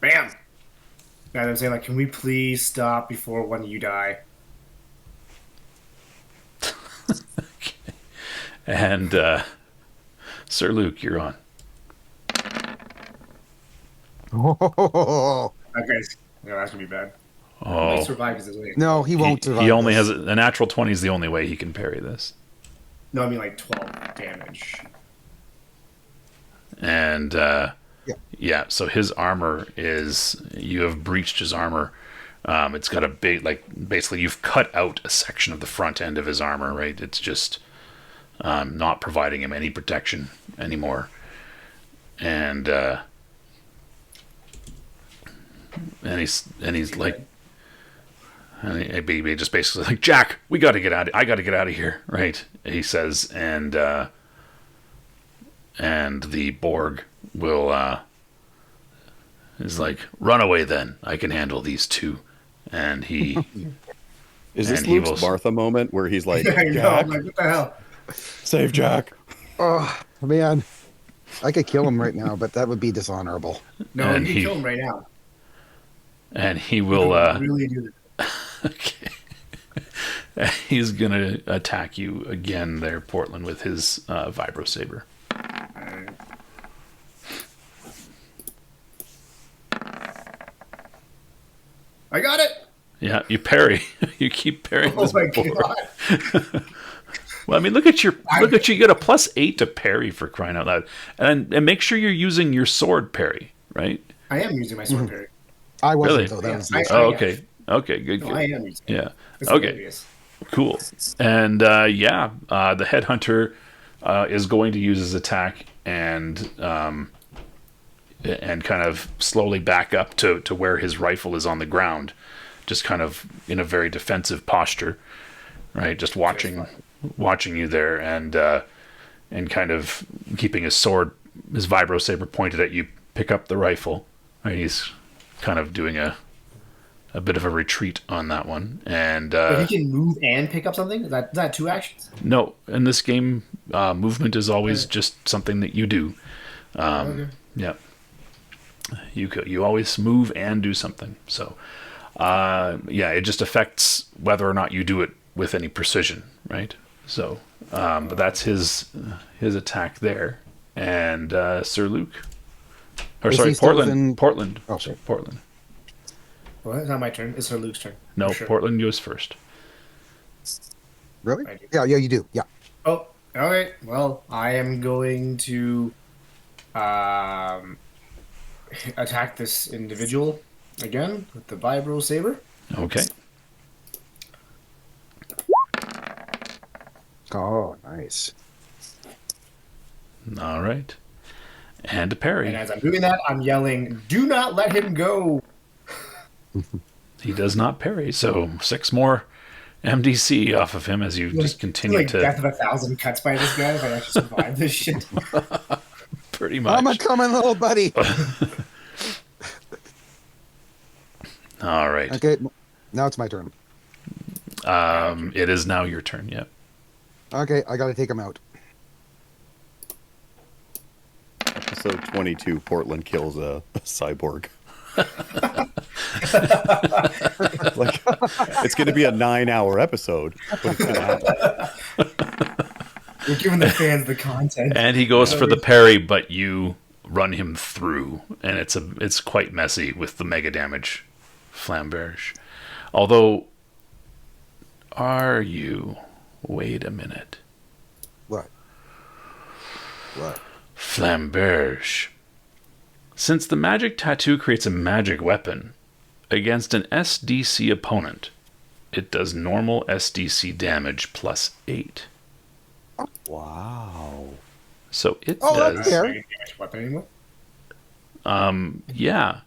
Bam. Guys, I'm saying, like, can we please stop before one of you die? And Sir Luc, you're on. Oh, Okay. Yeah, that's going to be bad. He Oh, survives this way. no, he won't survive. he only this. has a natural 20 is the only way he can parry this. No, I mean, like, 12 damage. And yeah, so his armor is, you have breached his armor. It's got a big, like, basically you've cut out a section of the front end of his armor, right? It's just not providing him any protection anymore. And he's like, and he just basically like, Jack, we got to get out. I got to get out of here, right? He says, and the Borg will is like, run away then. I can handle these two. And he Is this And he Luke's will- Martha moment where he's like, I know, Jack, I'm like, what the hell? save Jack? Oh man, I could kill him right now, but that would be dishonorable. No, And you he- can kill him right now. and he will really do that. okay. He's gonna attack you again there, Portland, with his Vibro Saber. I got it. Yeah, you parry. You keep parrying Oh this my Borg. god. Well, I mean, look at you get a +8 to parry, for crying out loud. And make sure you're using your sword parry, right? I am using my sword parry. I wasn't Really? though. That was I- Oh, okay. Okay, good. No, good. I am using it. Yeah. It's Okay. hilarious. Cool. And the Headhunter is going to use his attack and kind of slowly back up to where his rifle is on the ground, just kind of in a very defensive posture, right? Just watching you there, and kind of keeping his Vibro Saber pointed at you. Pick up the rifle. Right? He's kind of doing a bit of a retreat on that one, and But he can move and pick up something? Is that 2 actions? no, in this game, movement is always just something that you do. Okay. Yeah. You always move and do something. So, yeah, it just affects whether or not you do it with any precision, right? So, but that's his attack there. And Sir Luc. Or Is sorry, he still Portland. in- Portland. Oh. Sorry, Portland. Well, it's not my turn. It's Sir Luke's turn. No, For sure. Portland goes first. Really? I do. Yeah, you do. Yeah. Oh, okay. Well, I am going to attack this individual again with the vibro saber. Okay. Oh, nice. All right. And a parry. And as I'm doing that, I'm yelling, "Do not let him go!" He does not parry, so 6 more MDC off of him as you just continue like to death of 1,000 cuts by this guy if I actually survive this shit. pretty much. I'm a coming, little buddy. All right. Okay, now it's my turn. It is now your turn. Yep. Okay, I got to take him out. Episode 22, Portland kills a cyborg. Like, it's going to be a 9-hour episode, but it's going to happen. We're giving the fans the content. And he goes for the parry, but you run him through, and it's quite messy with the mega damage flamberge. Although, are you? Wait a minute. What? Flamberge. Since the magic tattoo creates a magic weapon against an SDC opponent, it does normal SDC damage plus 8. Wow. So it Oh, does. that's fair. Weapon anymore? Yeah.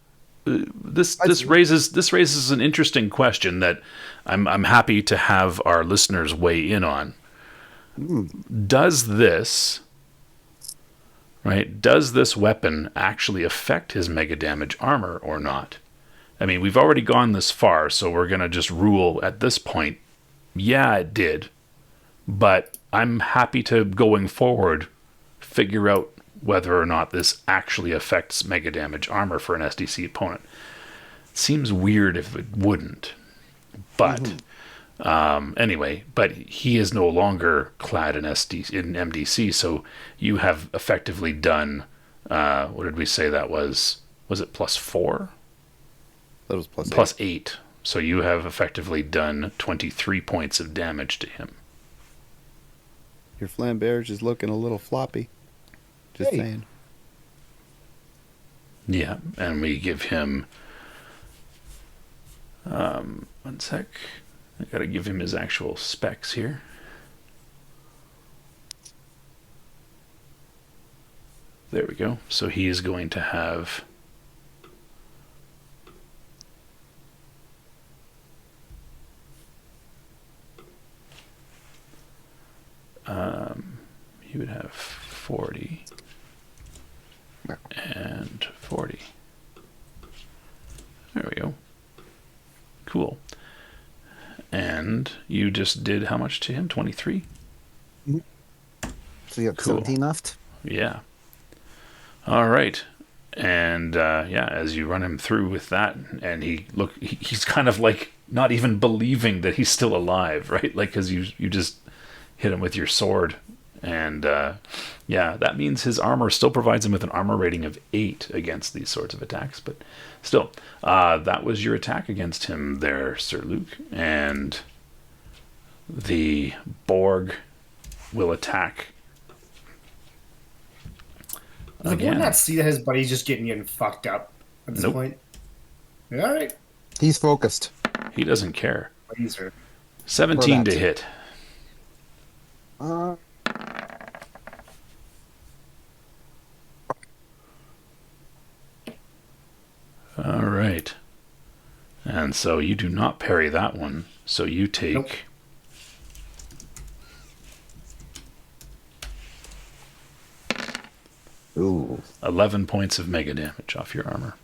This raises an interesting question that I'm happy to have our listeners weigh in on. Does this weapon actually affect his mega damage armor or not? I mean, we've already gone this far, so we're going to just rule at this point, yeah, it did. But I'm happy to, going forward, figure out whether or not this actually affects mega damage armor for an SDC opponent. It seems weird if it wouldn't. But anyway, but he is no longer clad in MDC, so you have effectively done, what did we say that was? Was it plus 4? That was plus 8. Plus 8. So you have effectively done 23 points of damage to him. Your flamberge is looking a little floppy. Just Hey. saying. Yeah, and we give him... one sec. I gotta give him his actual specs here. There we go. So he is going to have... he would have 40 and 40. There we go. Cool. And you just did how much to him? 23? So you have Cool. 17 left? Yeah. All right. And yeah, as you run him through with that, and he's kind of like not even believing that he's still alive, right? Like, because you just hit him with your sword. And yeah, that means his armor still provides him with an armor rating of 8 against these sorts of attacks. But still, that was your attack against him there, Sir Luc. And the Borg will attack Does the boy again. not see that his buddy's just getting fucked up at this Nope. point? All right. He's focused. He doesn't care. Buddies are 17 to that. hit. Uh, All right. And so you do not parry that one. So you take Nope. ooh. 11 points of mega damage off your armor.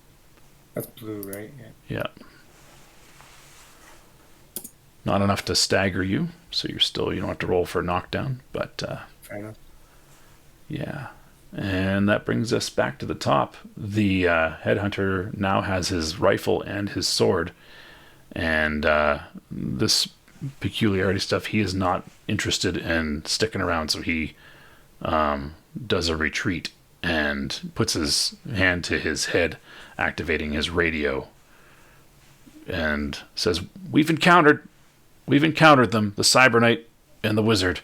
that's blue, right? Yeah. Yeah. Not enough to stagger you, so you don't have to roll for knockdown, but Fair enough. yeah. And that brings us back to the top. The Headhunter now has his rifle and his sword. And this peculiarity stuff, he is not interested in sticking around, so he does a retreat and puts his hand to his head, activating his radio, and says, We've encountered them, the Cyberknight and the Wizard.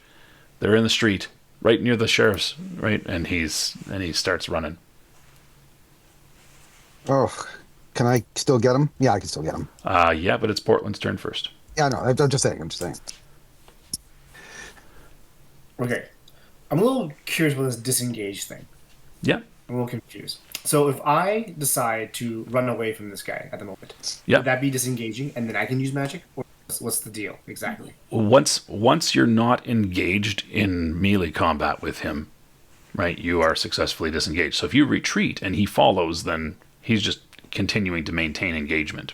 They're in the street, right near the sheriff's, right? And he starts running. Oh, can I still get him? Yeah, I can still get him. Yeah, but it's Portland's turn first. Yeah, no, I'm just saying. Okay. I'm a little curious about this disengage thing. Yeah. I'm a little confused. So if I decide to run away from this guy at the moment, Yeah. would that be disengaging and then I can use magic? Or what's the deal exactly? Once you're not engaged in melee combat with him, right, you are successfully disengaged. So if you retreat and he follows, then he's just continuing to maintain engagement.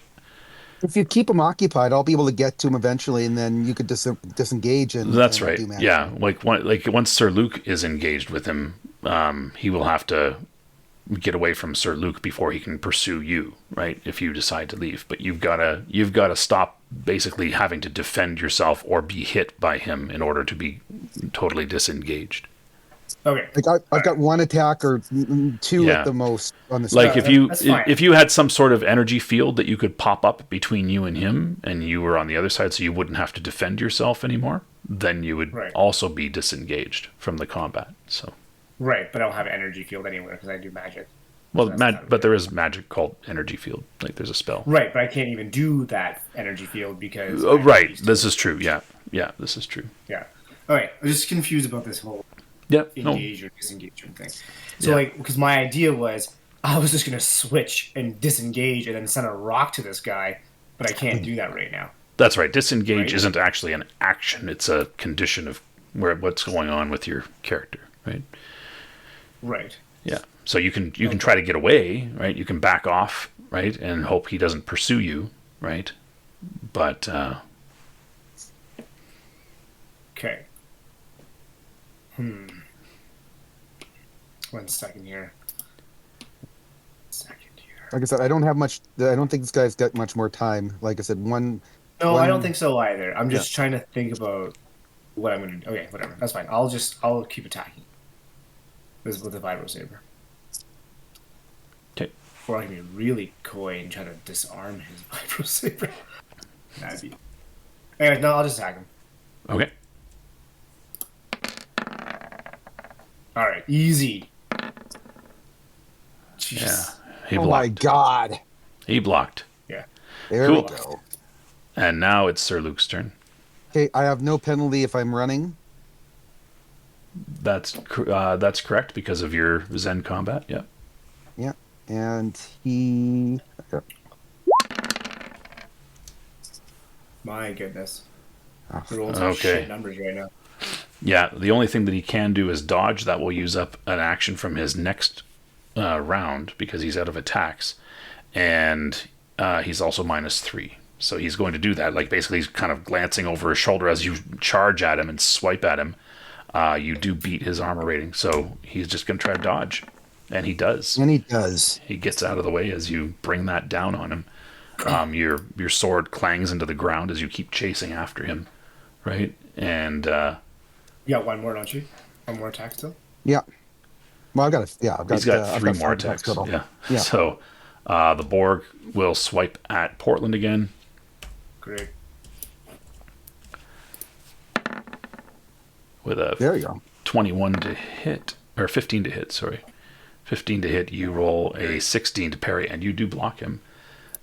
If you keep him occupied, I'll be able to get to him eventually, and then you could disengage and That's and right. do magic. Yeah, like once Sir Luc is engaged with him, he will have to get away from Sir Luc before he can pursue you, right? If you decide to leave, but you've got to stop basically having to defend yourself or be hit by him in order to be totally disengaged. Okay. Like I've got one attack or two Yeah. at the most on this. Like guy. That's fine. if you had some sort of energy field that you could pop up between you and him, and you were on the other side, so you wouldn't have to defend yourself anymore, then you would Right. also be disengaged from the combat. So, Right, but I don't have energy field anywhere because I do magic. well, So that's not but there is magic called energy field. Like there's a spell. Right, but I can't even do that energy field because... Oh, I'm right. used to This it. is true. Yeah. Yeah. This is true. Yeah. Okay, I'm just confused about this whole Yeah. No. engage or disengagement thing. So, Yeah. like, because my idea was I was just going to switch and disengage and then send a rock to this guy, but I can't do that right now. That's right. Disengage Right. isn't actually an action. It's a condition of what's going on with your character, right? Right. Yeah. So you can try to get away, right? You can back off, right, and hope he doesn't pursue you, right? But Okay. 1 second here. Like I said, I don't have much. I don't think this guy's got much more time. Like I said, one. No, one- I don't think so either. I'm just trying to think about what I'm going to do. Okay, whatever. That's fine. I'll keep attacking. This is with the Vibro Saber. okay. Or I can be really coy and try to disarm his Vibro Saber. That'd be... Anyway, no, I'll just attack him. Okay. Alright, easy. Jeez. Yeah. He Oh my blocked. God! He blocked. Yeah. There Cool. we go. And now it's Sir Luc's turn. Okay, I have no penalty if I'm running. That's correct because of your Zen combat. Yeah. Yeah, and he. My goodness. Oh, We're rolling some Okay. shit numbers right now. Yeah. The only thing that he can do is dodge. That will use up an action from his next round because he's out of attacks, and he's also -3. So he's going to do that. Like basically, he's kind of glancing over his shoulder as you charge at him and swipe at him. You do beat his armor rating, so he's just going to try to dodge, and he does. And he does. He gets out of the way as you bring that down on him. Your sword clangs into the ground as you keep chasing after him, right? And You got one more, don't you? One more attack still? Yeah. Well, I've got. he's got I've 3 got more 5 attacks. total. Yeah. Yeah. So the Borg will swipe at Portland again. Great. With a There you go. 21 to hit, or 15 to hit, sorry. 15 to hit, you roll a 16 to parry, and you do block him.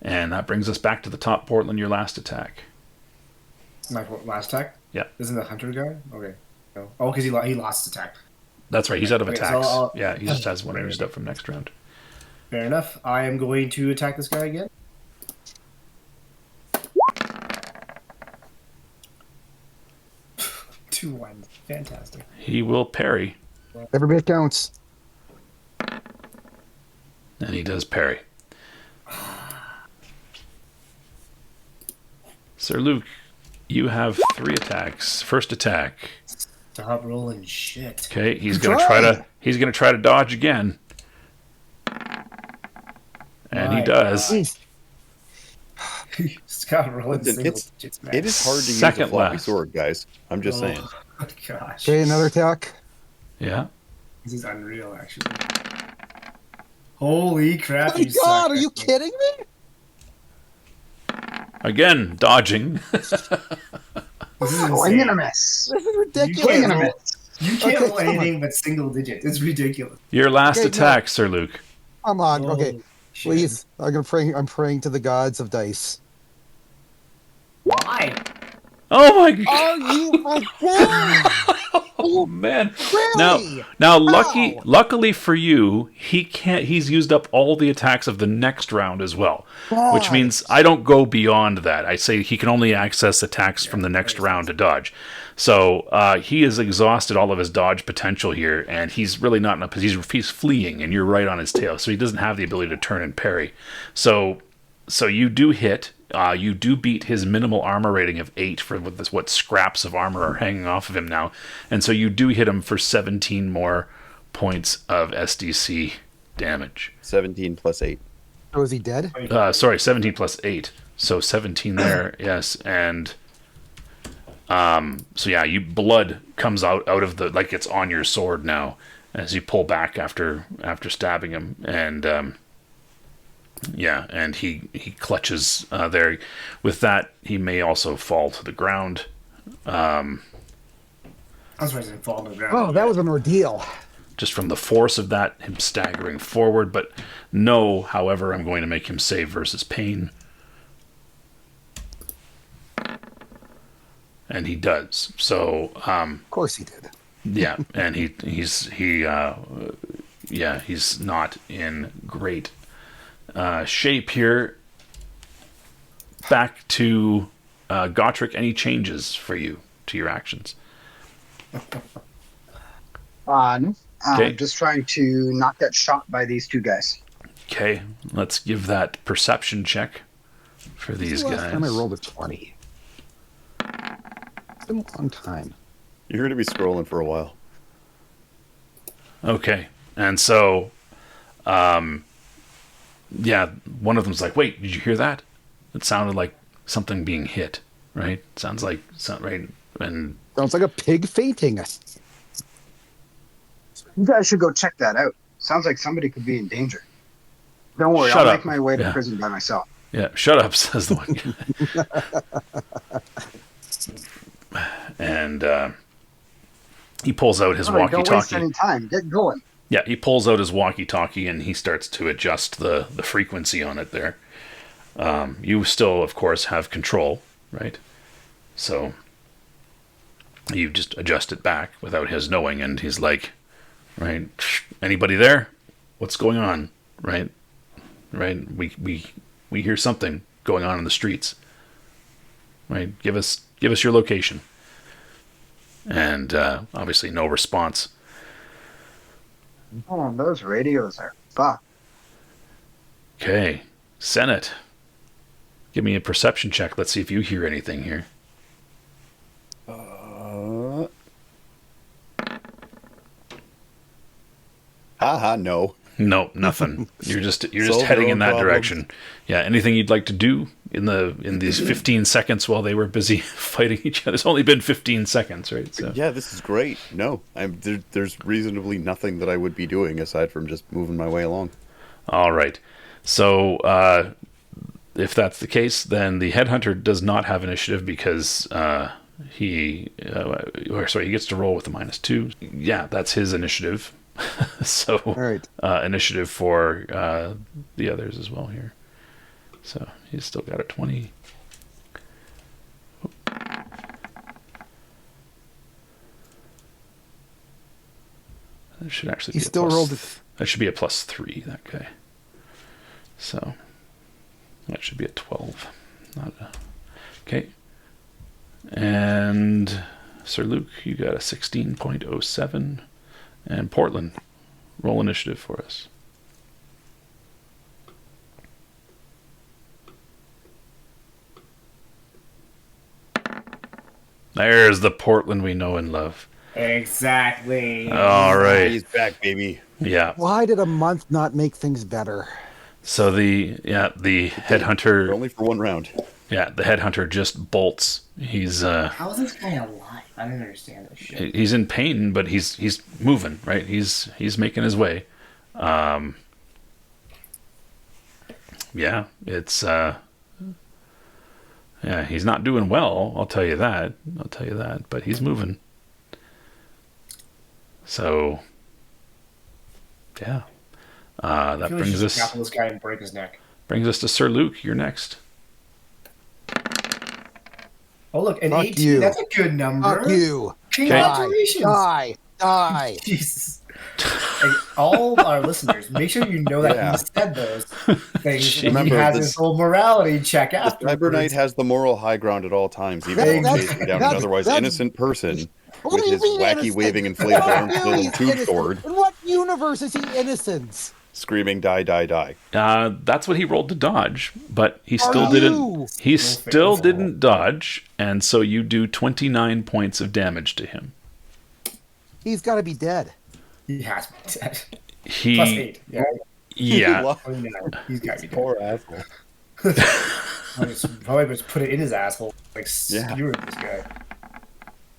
And that brings us back to the top, Portland, your last attack. My last attack? Yeah. Isn't the hunter guy? Okay. No. Oh, because he lost his attack. That's right, he's out of Okay, so attacks. I'll- Yeah, he just has one Right. used up from next round. Fair enough. I am going to attack this guy again. Two ones. Fantastic. He will parry, Every bit counts. and he does parry. Sir Luc, you have 3 attacks. First attack, Stop rolling shit. Okay, he's Try. gonna try to dodge again. And he My does. God. Stop rolling Listen, single digits, man. it is hard to use a Second floppy last. sword, guys. I'm just saying. Oh, gosh. Okay, another attack. Yeah. This is unreal, actually. Holy crap! Oh my you God, suck, are you I think. kidding me? Again, dodging. This is Swing and a insane. miss. This is You ridiculous. Swing and a can't, miss. you can't Okay, roll come on. anything but single digits. It's ridiculous. Your last Okay, no. attack, Sir Luc. Come on. Okay, Holy shit. please. I'm praying to the gods of dice. Why? Oh my god. Are you my God? Oh man. Really? Now How? luckily for you, he's used up all the attacks of the next round as well. Which God. means I don't go beyond that. I say he can only access attacks from the next round to dodge. So he has exhausted all of his dodge potential here, and he's really not in a position. He's fleeing, and you're right on his tail, so he doesn't have the ability to turn and parry. So you do hit. You do beat his minimal armor rating of 8 for what scraps of armor are hanging off of him now, and so you do hit him for 17 more points of SDC damage. 17 plus 8. Oh, is he dead? Sorry, 17 plus 8. So 17 there, yes. And so yeah, blood comes out of the, like it's on your sword now as you pull back after stabbing him. And yeah, and he clutches there. With that, he may also fall to the ground. I was ready to fall on the ground. Oh, that was an ordeal. Just from the force of that, him staggering forward. But no, however, I'm going to make him save versus pain. And he does. So, Of course he did. yeah, and he's not in great shape here. Back to Gotrich. Any changes for you to your actions? No. Okay. I'm just trying to not get shot by these two guys. Okay, let's give that perception check for these Last guys. time I rolled a 20. It's been a long time. You're going to be scrolling for a while. Okay, and so, yeah, one of them's like, "Wait, did you hear that? It sounded like something being hit, right? Sounds like right." And Sounds like a pig fainting. You guys should go check that out. Sounds like somebody could be in danger. Don't worry, Shut I'll up. make my way to Yeah. prison by myself. yeah, shut up, says the one guy. And he pulls out his All right, don't waste walkie-talkie. any time. Get going. Yeah, he pulls out his walkie-talkie and he starts to adjust the frequency on it there. You still, of course, have control, right? So you just adjust it back without his knowing, and he's like, right, anybody there? What's going on? Right? We hear something going on in the streets. Right? Give us your location. And obviously no response. Oh, those radios are fucked. Okay, Senate. Give me a perception check. Let's see if you hear anything here. Haha, no. No, nothing. You're just Solve heading your in own that problems. direction. Yeah. Anything you'd like to do in these 15 seconds while they were busy fighting each other? It's only been 15 seconds, right? So Yeah, this is great. No, there's reasonably nothing that I would be doing aside from just moving my way along. all right. So if that's the case, then the Headhunter does not have initiative because he gets to roll with a -2. Yeah, that's his initiative. So All right. initiative for the others as well here. So he's still got a 20. That should actually He be still a plus, rolled it. That should be a +3, that guy. So that should be a 12. Okay. And Sir Luc, you got a 16.07. And Portland, roll initiative for us. There's the Portland we know and love. Exactly. All right. He's back, baby. Yeah. Why did a month not make things better? So the headhunter, Only for one round. the headhunter just bolts. He's How is this guy alive? I don't understand this shit. he's in pain, but he's moving, right? He's making his way. Yeah, it's he's not doing well, I'll tell you that. But he's moving. So yeah. That I feel like brings you should us grapple this guy and break his neck. to Sir Luc. You're next. Oh look, an Fuck 18. you. That's a good number. Fuck you. Congratulations. Die. Jesus. Hey, all our listeners, make sure you know that Yeah. he said those things. And Remember, he has this- his whole morality check The after. Cyber Knight has the moral high ground at all times, even That- though he's chasing down an otherwise innocent person with his wacky waving inflatable arms He's little tube innocent. sword, In what universe is he innocent? screaming "Die, die, die." That's what he rolled to dodge, but he still Are didn't. you? He No still faith. didn't dodge, and so you do 29 points of damage to him. He's got to be dead. He has been dead. He, Plus 8. Yeah. yeah, Oh, no. He's got to be dead. Poor asshole. Probably just put it in his asshole. Like, Yeah. skewer this guy.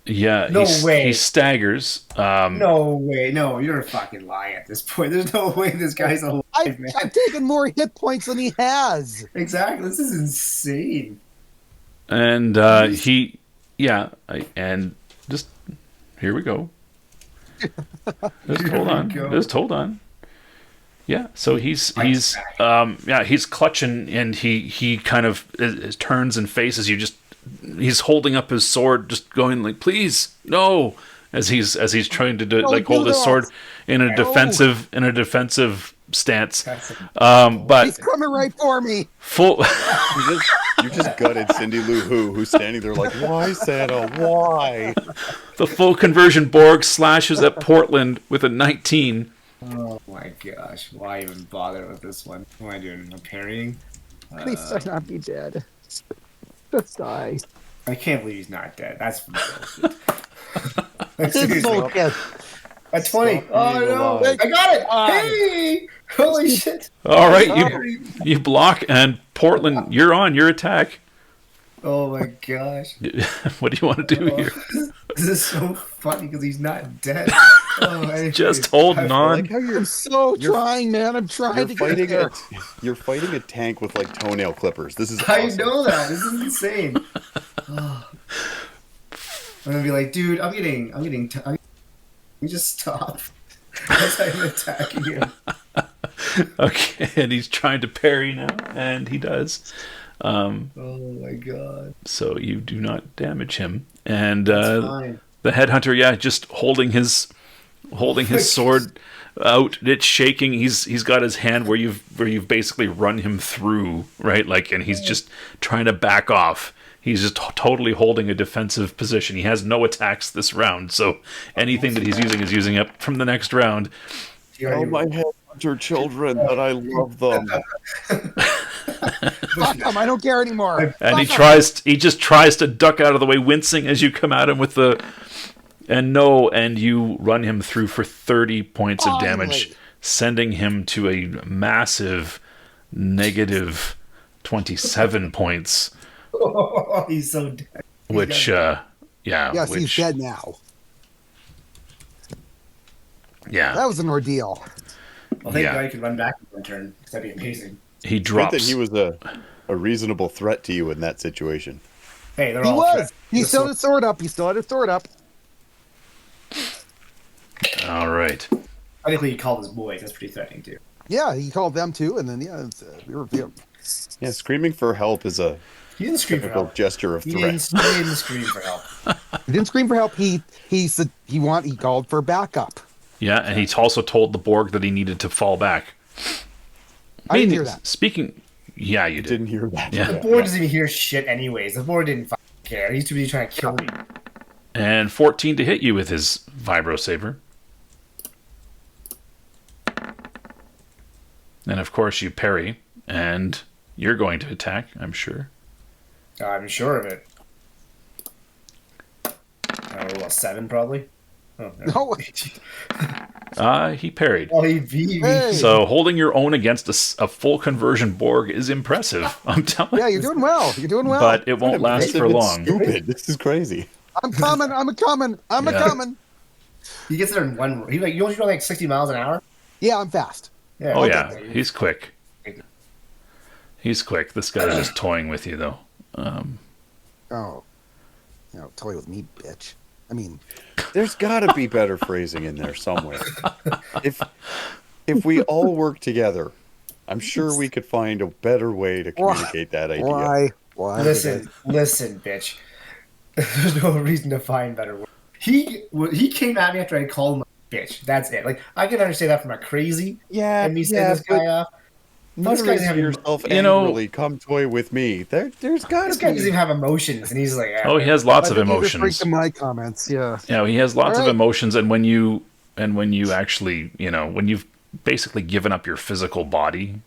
yeah. No way. He staggers. No way. No, you're fucking lying at this point. There's no way this guy's alive, I've man. taken more hit points than he has. Exactly. This is insane. And and just here we go. Just Here hold we on. go. Just hold on. Yeah, so he's clutching, and he kind of turns and faces you. Just he's holding up his sword, just going like, "Please, no!" As he's trying to Don't hold do his that. sword in a No. defensive stance. That's But He's coming right for me. full. You just gutted Cindy Lou Who, who's standing there like, "Why, Santa? Why?" The full conversion Borg slashes at Portland with a 19. Oh my gosh. Why even bother with this one? What am I doing? I'm parrying? Please do not be dead. Just die. I can't believe he's not dead. That's bullshit. It's Seriously. bullshit. A 20. Stop Oh being no. alive. I got it. Why? Hey! Holy shit. All right, you block, and Portland, you're on your attack. Oh my gosh. What do you want to do here? This is so funny because he's not dead. Oh, Just holding I on. like how I'm so trying, man. I'm trying you're to get fighting there. you're fighting a tank with like toenail clippers. This is I awesome. know that. This is insane. Oh. I'm gonna be like, dude, I'm getting. Can we just stop? As I'm attacking him. Okay, and he's trying to parry now, and he does. Oh my god. So you do not damage him. And That's fine. the headhunter, just holding his sword out. It's shaking. He's got his hand where you've basically run him through, right? Like, and he's just trying to back off. He's just totally holding a defensive position. He has no attacks this round, so anything that he's using is using up from the next round. Oh, my headhunter children, that I love them. Fuck him. I don't care anymore. And he Fuck him. just tries to duck out of the way, wincing as you come at him with the and you run him through for 30 points of damage, Finally. sending him to a massive negative 27 points, Oh, he's so dead. which Yes, he's dead now. Yeah, That was an ordeal. Well, thank Yeah. God you could run back in one turn. That'd be amazing. he Good drops. that he was a reasonable threat to you in that situation. Hey, they're He all was. threats. He still had his sword up. He still had his sword up. All right. I think he called his boys. That's pretty threatening too. Yeah, he called them too, and then we were. Yeah, screaming for help is a He didn't scream for typical help. gesture of He threat. didn't scream for help. He didn't scream for help. He said he called for backup. Yeah, and he also told the Borg that he needed to fall back. I didn't hear that. Speaking, yeah, you did. Didn't hear that. Yeah. The board doesn't even hear shit anyways. The board didn't fucking care. He's too busy trying to kill me. And 14 to hit you with his vibro saber. And of course you parry, and you're going to attack, I'm sure. I'm sure of it. A 7 probably. Oh, No. He parried. Oh, he beat me. Hey. So holding your own against a full conversion Borg is impressive. I'm telling Yeah, you're doing well. You're doing well. But it won't last for It's long. stupid. This is crazy. I'm coming. I'm a coming. I'm a Yeah. coming. He gets there in one. He like you only go like 60 miles an hour. Yeah, I'm fast. Yeah. Oh Okay. yeah, he's quick. He's quick. This guy's just toying with you though. Oh, toy with me, bitch. I mean, There's got to be better phrasing in there somewhere. If we all work together, I'm sure we could find a better way to communicate that idea. why? Why? Listen, bitch. There's no reason to find better words. He came at me after I called him a bitch. That's it. Like I can understand that from a crazy and me setting this guy off. This guy doesn't have yourself You know- angrily. Come toy with me. There's got This to guy be. doesn't even have emotions, and he's like, Oh, he has lots of I think you just emotions. freaked my comments. Yeah. Yeah, he has lots All of right. emotions, and when you actually, when you've basically given up your physical body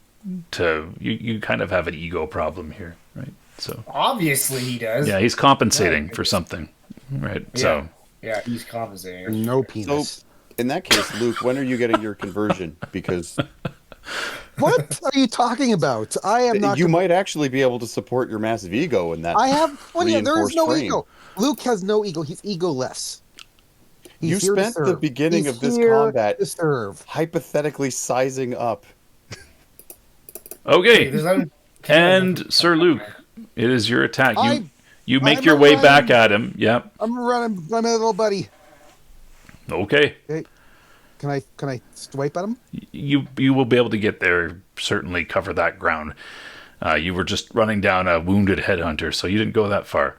to you kind of have an ego problem here, right? So obviously he does. yeah, he's compensating for something, right? So Yeah, he's compensating. No penis. In that case, Luke, when are you getting your conversion? Because What are you talking about? I am not. you might actually be able to support your massive ego in that. I have. What do you? There is reinforced no frame. ego. Luke has no ego. He's egoless. He's You here to spent the serve. beginning He's of this here combat to serve. hypothetically sizing up. okay, There's not- and Sir Luke, it is your attack. You make I'm your a way running- back at him. Yep. I'm running, my little buddy. Okay. Okay. Can I swipe at him? You will be able to get there. Certainly cover that ground. You were just running down a wounded headhunter, so you didn't go that far.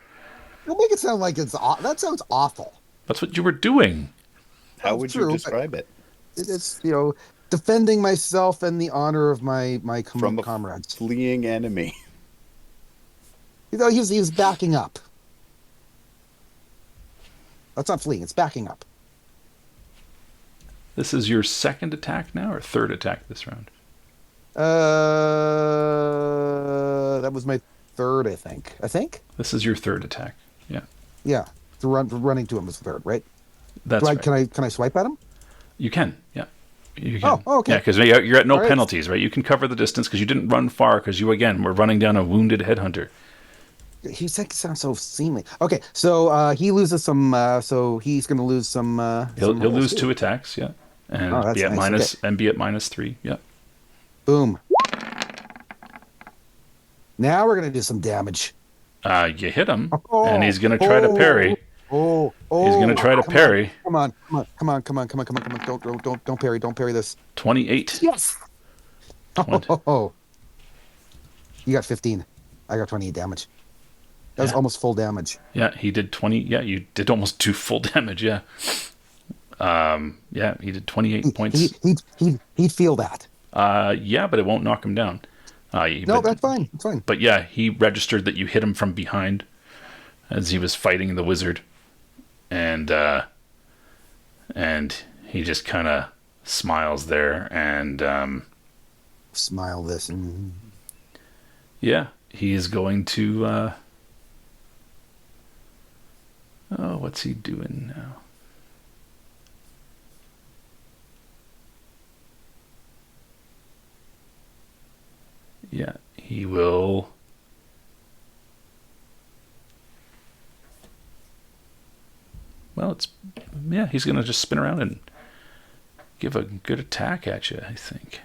You'll make it sound like that sounds awful. That's what you were doing. How That's would true, you but- describe it? It's defending myself and the honor of my From a comrades. fleeing enemy. He was backing up. That's not fleeing. It's backing up. This is your second attack now, or third attack this round? That was my third, I think. This is your third attack. Yeah, Yeah. Running to him was third, right? that's right. Can I swipe at him? You can, yeah. You can. Oh, okay. Yeah, because you're at no All right. penalties, right? You can cover the distance because you didn't run far because you, again, were running down a wounded headhunter. He sounds so seemly. Okay, so he loses some. So he's going to lose some. He'll rolls lose too. 2 attacks, yeah. And Oh, that's be at nice, minus and be at -3, yeah. Boom. Now we're going to do some damage. You hit him, Oh, and he's going to try to parry. Oh, He's going to try to come parry. on. Don't parry. Don't parry this. 28. Yes. What? Oh. You got 15. I got 28 damage. That was Yeah. almost full damage. Yeah, he did 20. Yeah, you did almost do full damage, yeah. Yeah, he did 28 points. He'd feel that. Yeah, but it won't knock him down. No, that's fine. It's fine. But yeah, he registered that you hit him from behind as he was fighting the wizard, and he just kind of smiles there, and Smile this. yeah, he is going to. Oh, what's he doing now? Yeah, he will. Well, he's going to just spin around and give a good attack at you, I think.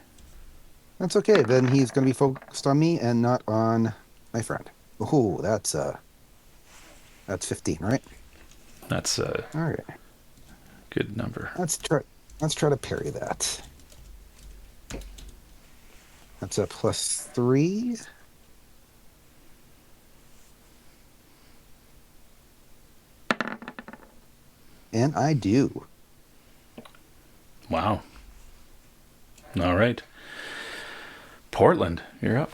That's okay. Then he's going to be focused on me and not on my friend. Oh, that's 15, right? That's a All right. good number. Let's try to parry that. That's a +3. And I do. Wow. All right. Portland, you're up.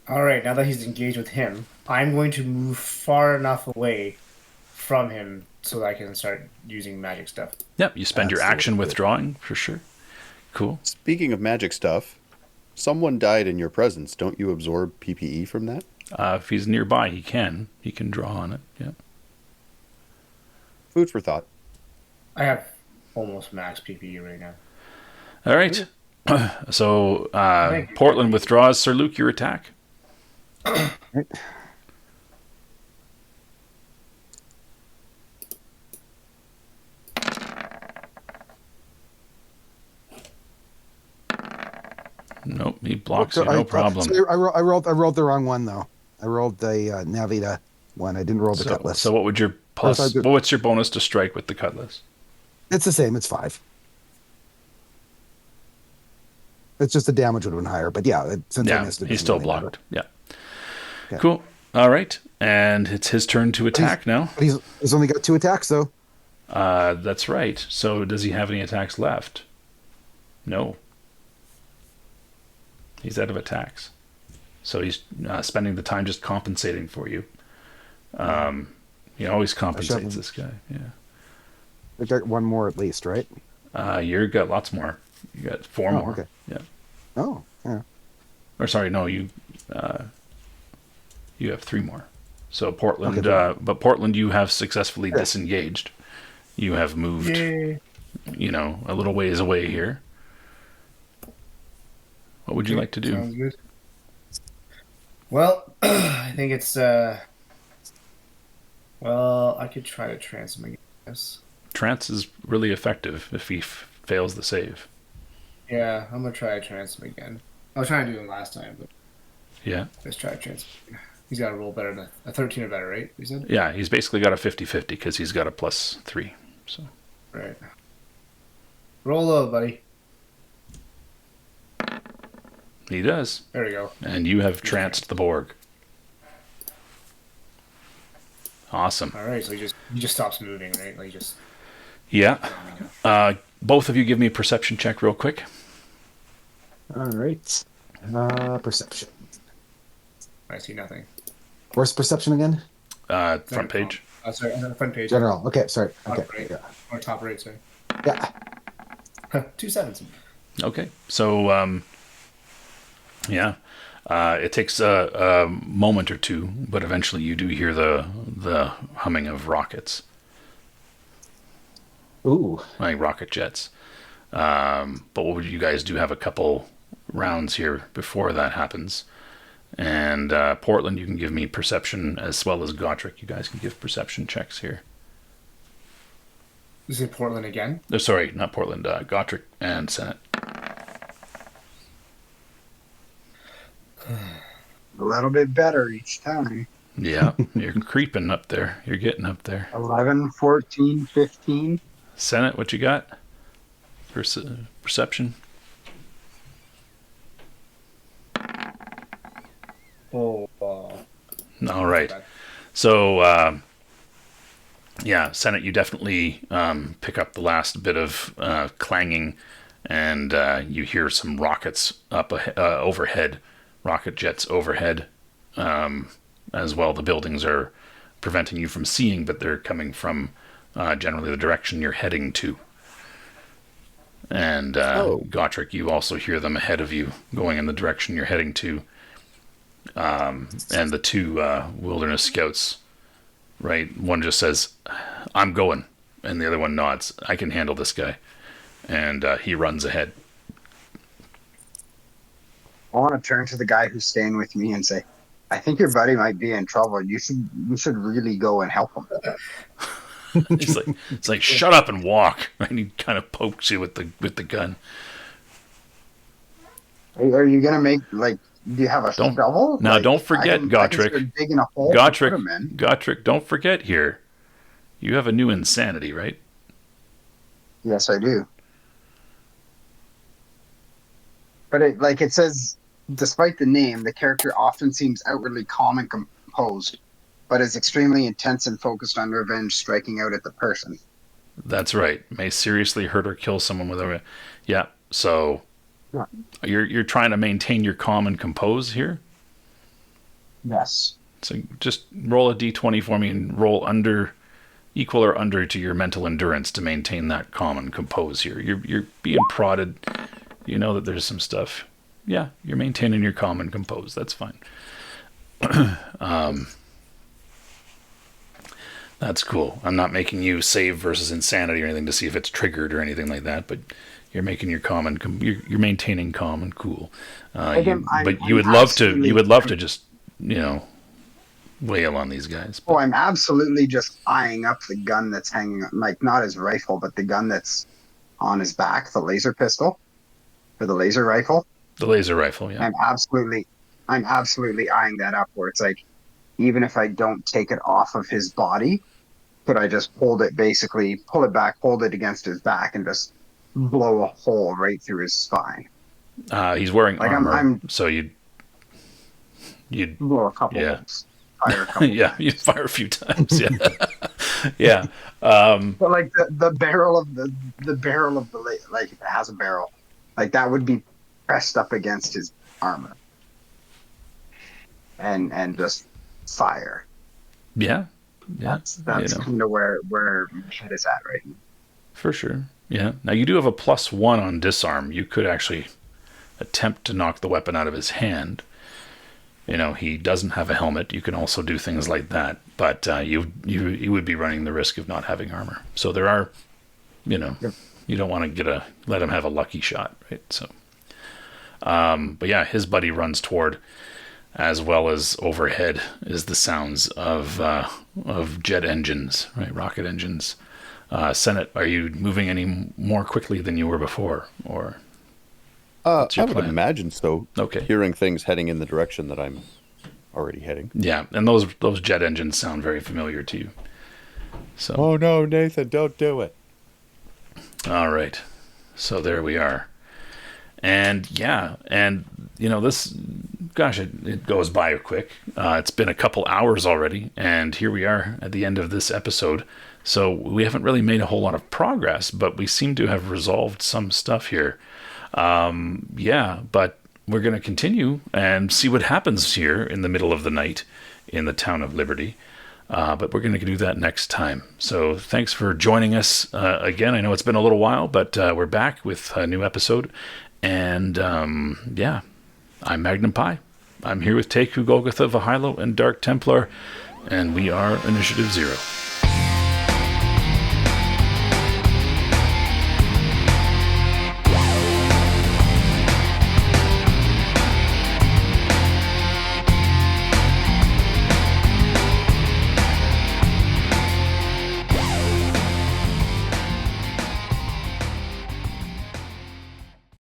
All right, now that he's engaged with him, I'm going to move far enough away from him so that I can start using magic stuff. Yep, you spend your Absolutely. action withdrawing, for sure. Cool. Speaking of magic stuff, someone died in your presence. Don't you absorb PPE from that? If he's nearby, he can. He can draw on it, yeah. Food for thought. I have almost max PPE right now. All right. So Thank you. Portland withdraws. Sir Luc, your attack. Right. Nope, he blocks you. I No problem. rolled the wrong one though. I rolled the Navita one. I didn't roll the Cutlass. So what would your plus? Or if I do- What's your bonus to strike with the cutlass? It's the same. It's 5. It's just the damage would have been higher, but yeah, since I Yeah, missed it, he's doesn't still really matter. blocked. Yeah. Okay. Cool. All right, and it's his turn to attack now. But he's only got 2 attacks though. That's right. So does he have any attacks left? No. He's out of attacks. So he's spending the time just compensating for you. He always compensates this guy. Yeah. I got 1 more at least, right? You got lots more. You got 4 more. Okay. Yeah. Oh, yeah. Or sorry, no, you have 3 more. So Portland, Okay. but Portland, you have successfully disengaged. You have moved, Yay. a little ways away here. What would you like to do? Sounds good. Well, I think it's well, I could try to trance him, I guess. Trance is really effective if he fails the save. Yeah, I'm gonna try to trance him again. I was trying to do it last time, but Yeah. let's try to trance him. He's got to roll better than a 13 or better, right? You said? Yeah, he's basically got a 50-50 because he's got a +3. So Right. Roll low, buddy. he does. There we go. And you have tranced the Borg. Awesome. All right, so he just stops moving, right? Like just. Yeah. Both of you give me a perception check real quick. All right. Perception. I see nothing. Where's perception again? Front page. Sorry, front page. General. Okay, sorry. Top Okay. right. Yeah. Or top right, sorry. Yeah. 2 sevens. Okay. So, it takes a moment or two, but eventually you do hear the humming of rockets, Ooh. like rocket jets. But what would you guys do? Have a couple rounds here before that happens. And Portland, you can give me perception as well as Gotrich. You guys can give perception checks here. Is it Portland again? Oh, sorry, not Portland. Gotrich and Senate. A little bit better each time. Yeah, you're creeping up there. You're getting up there. 11, 14, 15. Senate, what you got? Perception? Oh, All right. So, Senate, you definitely pick up the last bit of clanging, and you hear some rockets up overhead, rocket jets overhead as well. The buildings are preventing you from seeing, but they're coming from generally the direction you're heading to. And Gotrich, you also hear them ahead of you going in the direction you're heading to. And the 2 wilderness scouts, right? One just says, "I'm going," and the other one nods. "I can handle this guy," and he runs ahead. I want to turn to the guy who's staying with me and say, I think your buddy might be in trouble. You should really go and help him. It's like shut up and walk. And he kind of pokes you with the gun. Are you gonna make do you have a shovel? Now don't forget, Gotrich. Digging a hole. Put him in. Gotrich, don't forget here. You have a new insanity, right? Yes, I do. But it says, despite the name, the character often seems outwardly calm and composed, but is extremely intense and focused on revenge, striking out at the person. That's right. May seriously hurt or kill someone with a... Yeah, so... You're trying to maintain your calm and compose here? Yes. So just roll a d20 for me and roll equal or under to your mental endurance to maintain that calm and compose here. You're being prodded. You know that there's some stuff. Yeah, you're maintaining your calm and compose. That's fine. That's cool. I'm not making you save versus insanity or anything to see if it's triggered or anything like that, but you're making your calm and you're maintaining calm and cool. But you I'm would love to. You absolutely, would love to just wail on these guys. oh, But I'm absolutely just eyeing up the gun that's hanging, like not his rifle, but the gun that's on his back, the laser pistol or the laser rifle. the laser rifle, yeah. I'm absolutely, I'm absolutely eyeing that up. Where it's like, even if I don't take it off of his body, could I just hold it, basically pull it back, hold it against his back, and just blow a hole right through his spine? He's wearing Like armor, I'm so you'd blow a couple yeah. holes, fire a couple. Yeah, you fire a few times. Yeah, yeah. But like the barrel of the barrel of the like if it has a barrel, like that would be pressed up against his armor, and just fire. Yeah, yeah. That's kind of where my head is at right now. For sure. Yeah. Now you do have a +1 on disarm. You could actually attempt to knock the weapon out of his hand. He doesn't have a helmet. You can also do things like that, but you would be running the risk of not having armor. So there are, you don't want to let him have a lucky shot, right? So, but yeah, his buddy runs toward, as well as overhead is the sounds of jet engines, right? Rocket engines. Senate, are you moving any more quickly than you were before, or? I your would plan? imagine so. Okay. Hearing things heading in the direction that I'm already heading. Yeah, and those jet engines sound very familiar to you. So. Oh no, Nathan, don't do it. All right. So there we are. And yeah, and this, gosh, it goes by quick. It's been a couple hours already, and here we are at the end of this episode. So we haven't really made a whole lot of progress, but we seem to have resolved some stuff here. Yeah, but we're going to continue and see what happens here in the middle of the night in the town of Liberty. But we're going to do that next time. So thanks for joining us again. I know it's been a little while, but we're back with a new episode. And yeah, I'm Magnum Pi. I'm here with Teku, Golgotha, Vahilo, and Dark Templar. And we are Initiative 0.